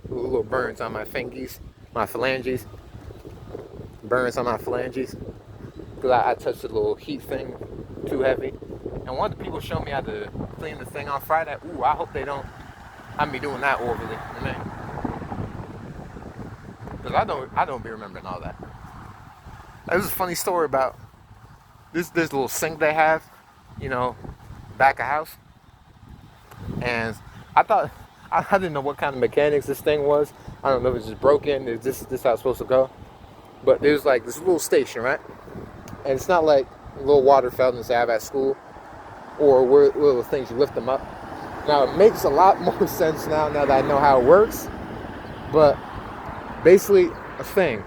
burns on my fingies, my phalanges. Burns on my phalanges. Because I touched a little heat thing too heavy. And one of the people showed me how to clean the thing on Friday. Ooh, I hope they don't have me doing that overly. Because I don't be remembering all that. There's a funny story about this little sink they have, back of house. And I thought, I didn't know what kind of mechanics this thing was. I don't know if it's just broken, is this how it's supposed to go? But there's this little station, right? And it's not like little water fountains they have at school, or where little things you lift them up. Now it makes a lot more sense now that I know how it works. But basically a thing,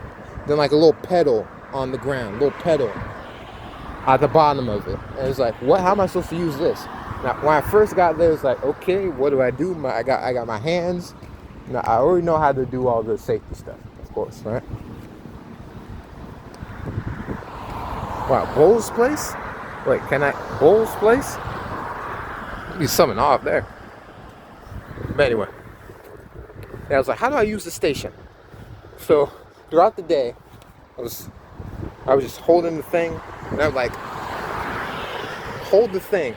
then a little pedal on the ground, little pedal at the bottom of it. And it's what? How am I supposed to use this? Now, when I first got there, it's okay, what do I do? I got my hands. Now, I already know how to do all the safety stuff, of course, right? Wow, Bowles Place? Wait, Bowles Place? Be something off there. But anyway, I was how do I use the station? So throughout the day, I was just holding the thing, and I would hold the thing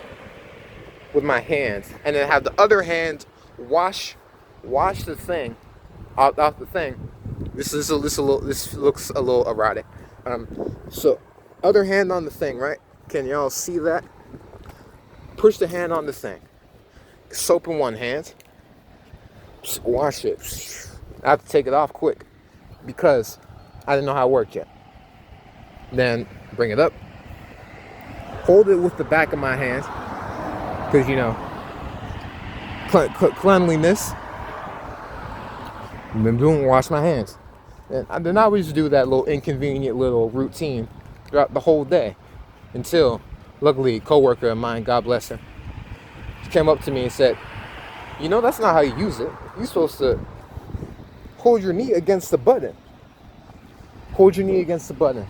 with my hands, and then have the other hand wash the thing off the thing. This looks a little erotic. So other hand on the thing, right? Can y'all see that? Push the hand on the thing. Soap in one hand. Wash it. I have to take it off quick. because I didn't know how it worked yet. Then bring it up, hold it with the back of my hands, because cleanliness. And then wash my hands. And then I would just do that little inconvenient little routine throughout the whole day, until luckily a coworker of mine, God bless her, she came up to me and said, that's not how you use it. You're supposed to hold your knee against the button. Hold your knee against the button.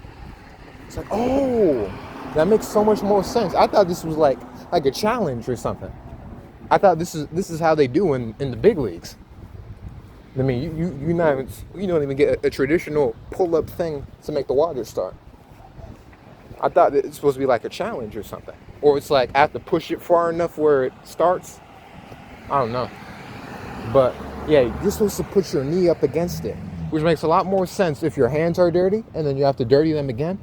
It's like, oh, that makes so much more sense. I thought this was like a challenge or something. I thought this is how they do in the big leagues. I mean, you don't even get a traditional pull-up thing to make the water start. I thought it's supposed to be like a challenge or something. Or it's like I have to push it far enough where it starts. I don't know. But yeah, you're supposed to put your knee up against it, which makes a lot more sense if your hands are dirty and then you have to dirty them again.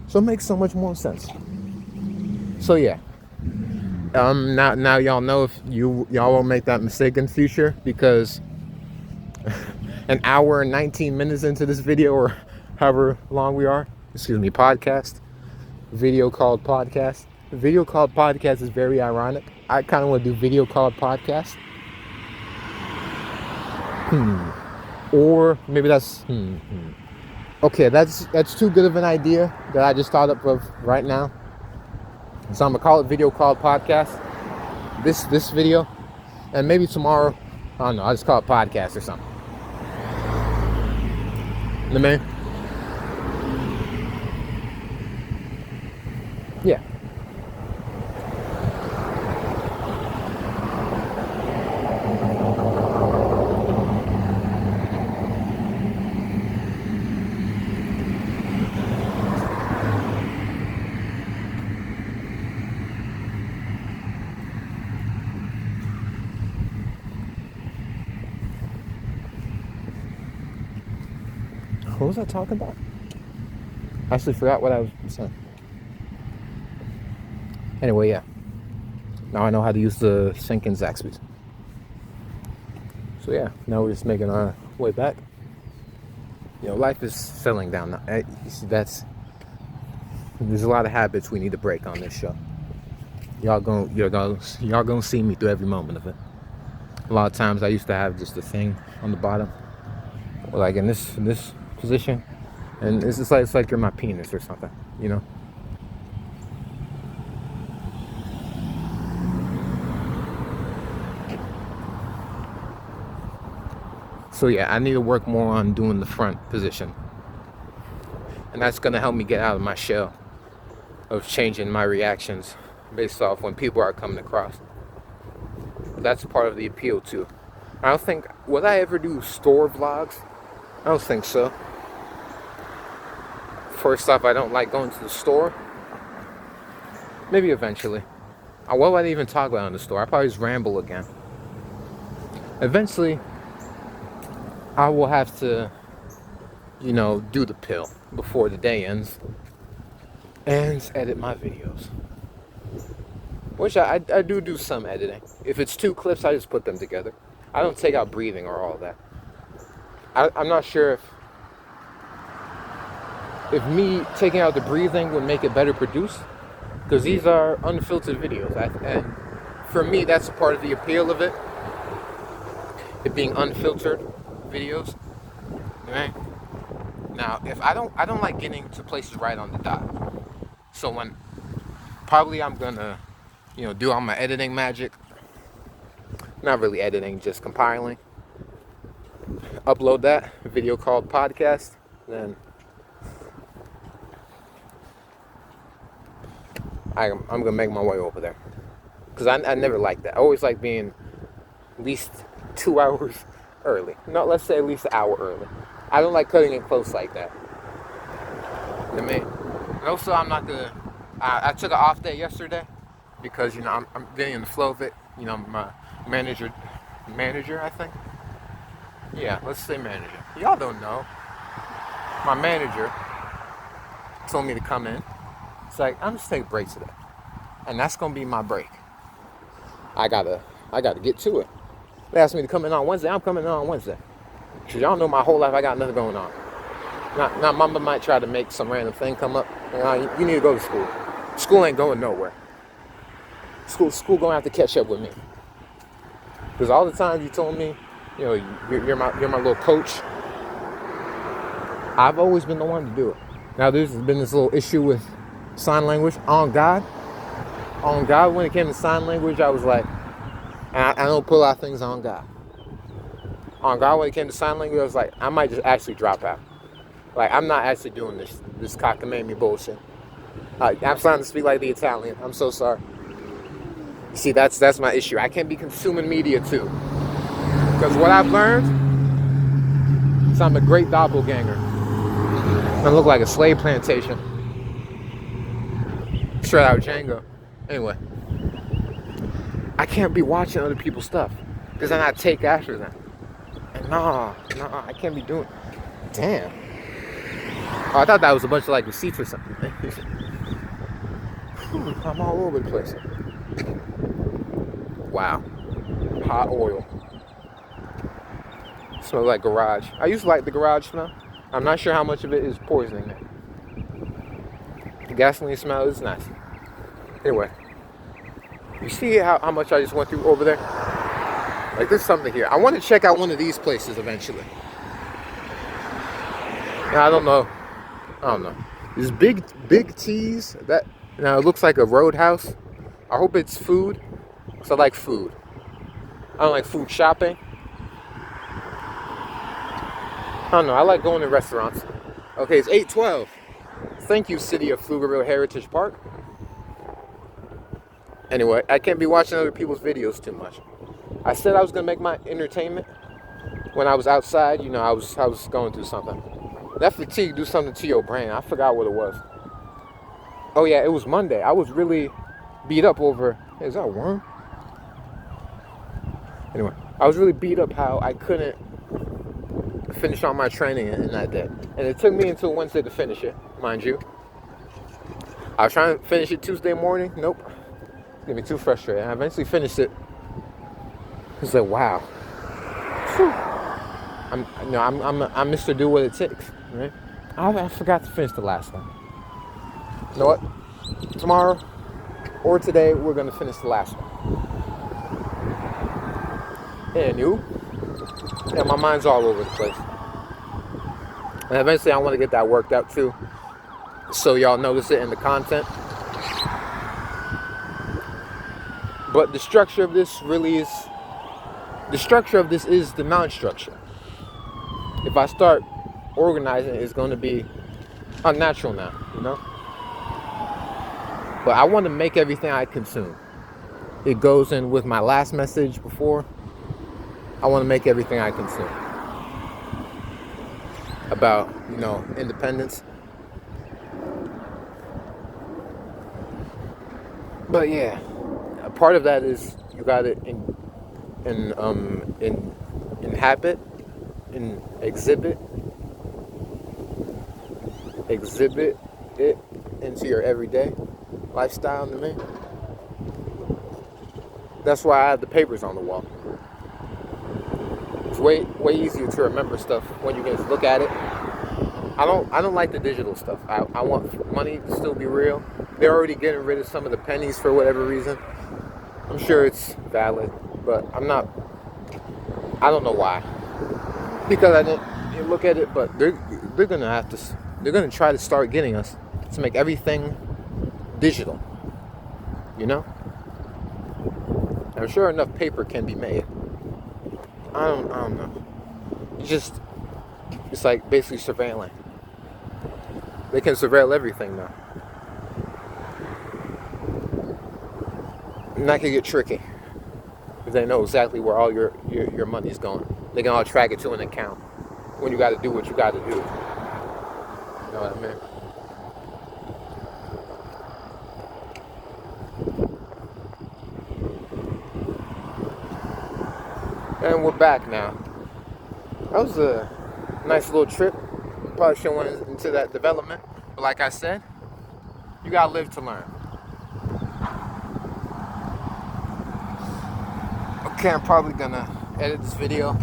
So it makes so much more sense. So yeah. Now y'all know if y'all won't make that mistake in the future, because an hour and 19 minutes into this video, or however long we are, podcast, video called podcast. Video called podcast is very ironic. I kind of want to do video called podcast. Or maybe that's okay, that's too good of an idea that I just thought up of right now. So I'm gonna call it video called podcast. This video, and maybe tomorrow, I don't know, I'll just call it podcast or something. The man. Yeah. What was I talking about? I actually forgot what I was saying. Anyway, yeah. Now I know how to use the sync in Zaxby's. So yeah, now we're just making our way back. Life is settling down now. You see, there's a lot of habits we need to break on this show. Y'all gonna see me through every moment of it. A lot of times I used to have just a thing on the bottom, like in this position, and it's like you're my penis or something, So yeah, I need to work more on doing the front position, and that's gonna help me get out of my shell of changing my reactions based off when people are coming across. That's part of the appeal too. I don't think, would I ever do store vlogs? I don't think so. First off, I don't like going to the store. Maybe eventually. What would I even talk about in the store? I probably just ramble again. Eventually, I will have to, do the pill before the day ends and edit my videos. Which I do some editing. If it's 2 clips, I just put them together. I don't take out breathing or all that. I'm not sure if me taking out the breathing would make it better produced, because these are unfiltered videos, and for me that's a part of the appeal of it being unfiltered videos, right? Now, if I don't like getting to places right on the dot, so when probably I'm gonna do all my editing magic, not really editing, just compiling, upload that video called podcast, then I'm gonna make my way over there, because I never liked that. I always like being at least 2 hours early. No, let's say at least an hour early. I don't like cutting it close like that. And also, I'm not gonna. I took an off day yesterday because I'm getting in the flow of it. My manager, I think. Yeah, let's say manager. Y'all don't know. My manager told me to come in. It's like, I'm just taking a break today, and that's gonna be my break. I gotta get to it. They asked me to come in on Wednesday. I'm coming in on Wednesday. Cause y'all know my whole life I got nothing going on. Now mama might try to make some random thing come up. You need to go to school. School ain't going nowhere. School gonna have to catch up with me. Cause all the times you told me, you know, you're my little coach. I've always been the one to do it. Now there's been this little issue with sign language. On God, when it came to sign language, I was like, and I don't put a lot of things on God. On God, when it came to sign language, I was like, I might just actually drop out. Like, I'm not actually doing this cockamamie bullshit. I'm starting to speak like the Italian. I'm so sorry. See, that's my issue. I can't be consuming media too. Because what I've learned is I'm a great doppelganger. I look like a slave plantation. Straight out of Django. Anyway. I can't be watching other people's stuff. Because then I take after them. And nah, I can't be doing. Damn. Oh, I thought that was a bunch of like receipts or something. I'm all over the place. Wow. Hot oil. Smells like garage. I used to like the garage smell. I'm not sure how much of it is poisoning there. The gasoline smell is nice. Anyway. You see how much I just went through over there? Like, there's something here. I want to check out one of these places eventually. Now, I don't know. These big T's. That now it looks like a roadhouse. I hope it's food. Cause I like food. I don't like food shopping. I don't know. I like going to restaurants. Okay, it's 8:12. Thank you, City of Pflugerville Heritage Park. Anyway, I can't be watching other people's videos too much. I said I was gonna make my entertainment when I was outside. You know, I was going through something. That fatigue do something to your brain. I forgot what it was. Oh yeah, it was Monday. I was really beat up over. Hey, is that a worm? Anyway, I was really beat up how I couldn't finish on my training in that day, and it took me until Wednesday to finish it, mind you. I was trying to finish it Tuesday morning. Nope, it's gonna be too frustrating. I eventually finished it. It's like, wow. Whew. I'm Mr. Do What It Takes, right? I forgot to finish the last one. You know what? Tomorrow or today, we're gonna finish the last one. And yeah, my mind's all over the place. And eventually, I want to get that worked out too, so y'all notice it in the content. But the structure of this is the non-structure. If I start organizing, it's going to be unnatural now, you know? But I want to make everything I consume. It goes in with my last message before. I want to make everything I consume about, you know, independence. But yeah, a part of that is you got to inhabit, exhibit it into your everyday lifestyle to me. That's why I have the papers on the wall. It's way easier to remember stuff when you can just look at it. I don't like the digital stuff. I want money to still be real. They're already getting rid of some of the pennies for whatever reason. I'm sure it's valid, but I don't know why. Because I didn't look at it, but they're gonna try to start getting us to make everything digital. You know? I'm sure enough paper can be made. I don't know. It's like basically surveilling. They can surveil everything now. And that can get tricky. Because they know exactly where all your money's going. They can all track it to an account when you got to do what you got to do. You know what I mean? And we're back now. That was a nice little trip. Probably shouldn't went into that development. But like I said, you gotta live to learn. Okay, I'm probably gonna edit this video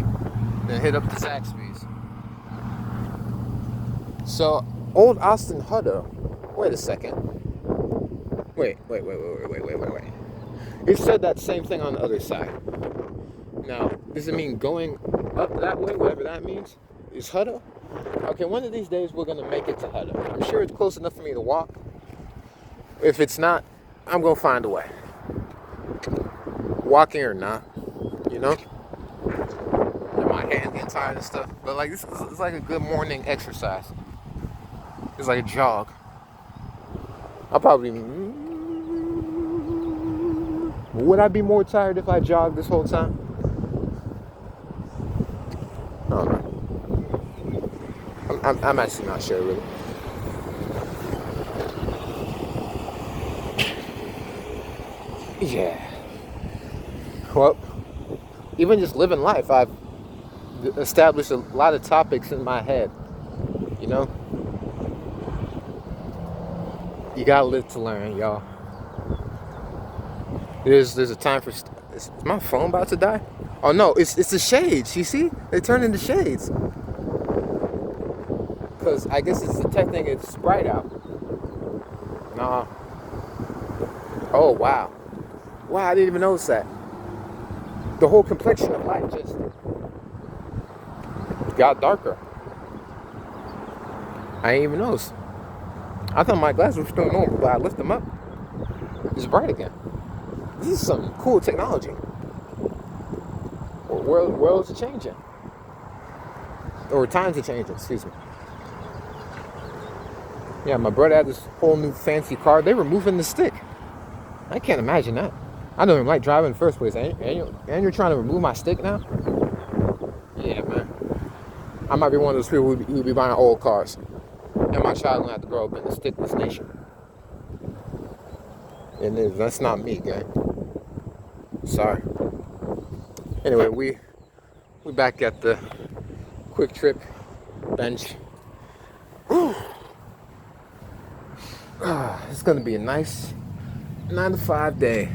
then hit up the Zaxby's. So, old Austin Hutter. Wait a second. Wait. It said that same thing on the other side. Now, does it mean going up that way, whatever that means? Is Hutter? Okay, one of these days we're gonna make it to Hutter. I'm sure it's close enough for me to walk. If it's not, I'm gonna find a way. Walking or not, you know? And my hands getting tired and stuff. But like this is like a good morning exercise. It's like a jog. I'll probably. Would I be more tired if I jogged this whole time? I don't know. I'm actually not sure, really. Yeah. Well, even just living life, I've established a lot of topics in my head. You know? You gotta live to learn, y'all. There's a time for... Is my phone about to die? Oh no, it's the shades, you see? They turn into shades. Because I guess it's detecting it's bright out. Nah. Oh, wow. Wow, I didn't even notice that. The whole complexion of light just got darker. I ain't even noticed. I thought my glasses were still normal, but I lift them up. It's bright again. This is some cool technology. Worlds are changing. Or times are changing, excuse me. Yeah, my brother had this whole new fancy car. They were moving the stick. I can't imagine that. I don't even like driving in the first place. And you're trying to remove my stick now? Yeah, man. I might be one of those people who be buying old cars. And my child gonna have to grow up in a stickless nation. And that's not me, gang. Sorry. Anyway, we back at the Quick Trip bench. Whew. It's gonna be a nice 9 to 5 day.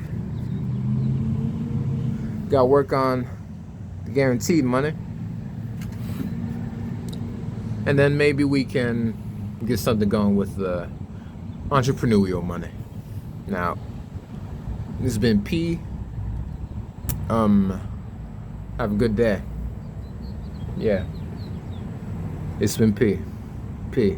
Gotta work on the guaranteed money. And then maybe we can get something going with the entrepreneurial money. Now, this has been P. Have a good day. Yeah. It's been P. P.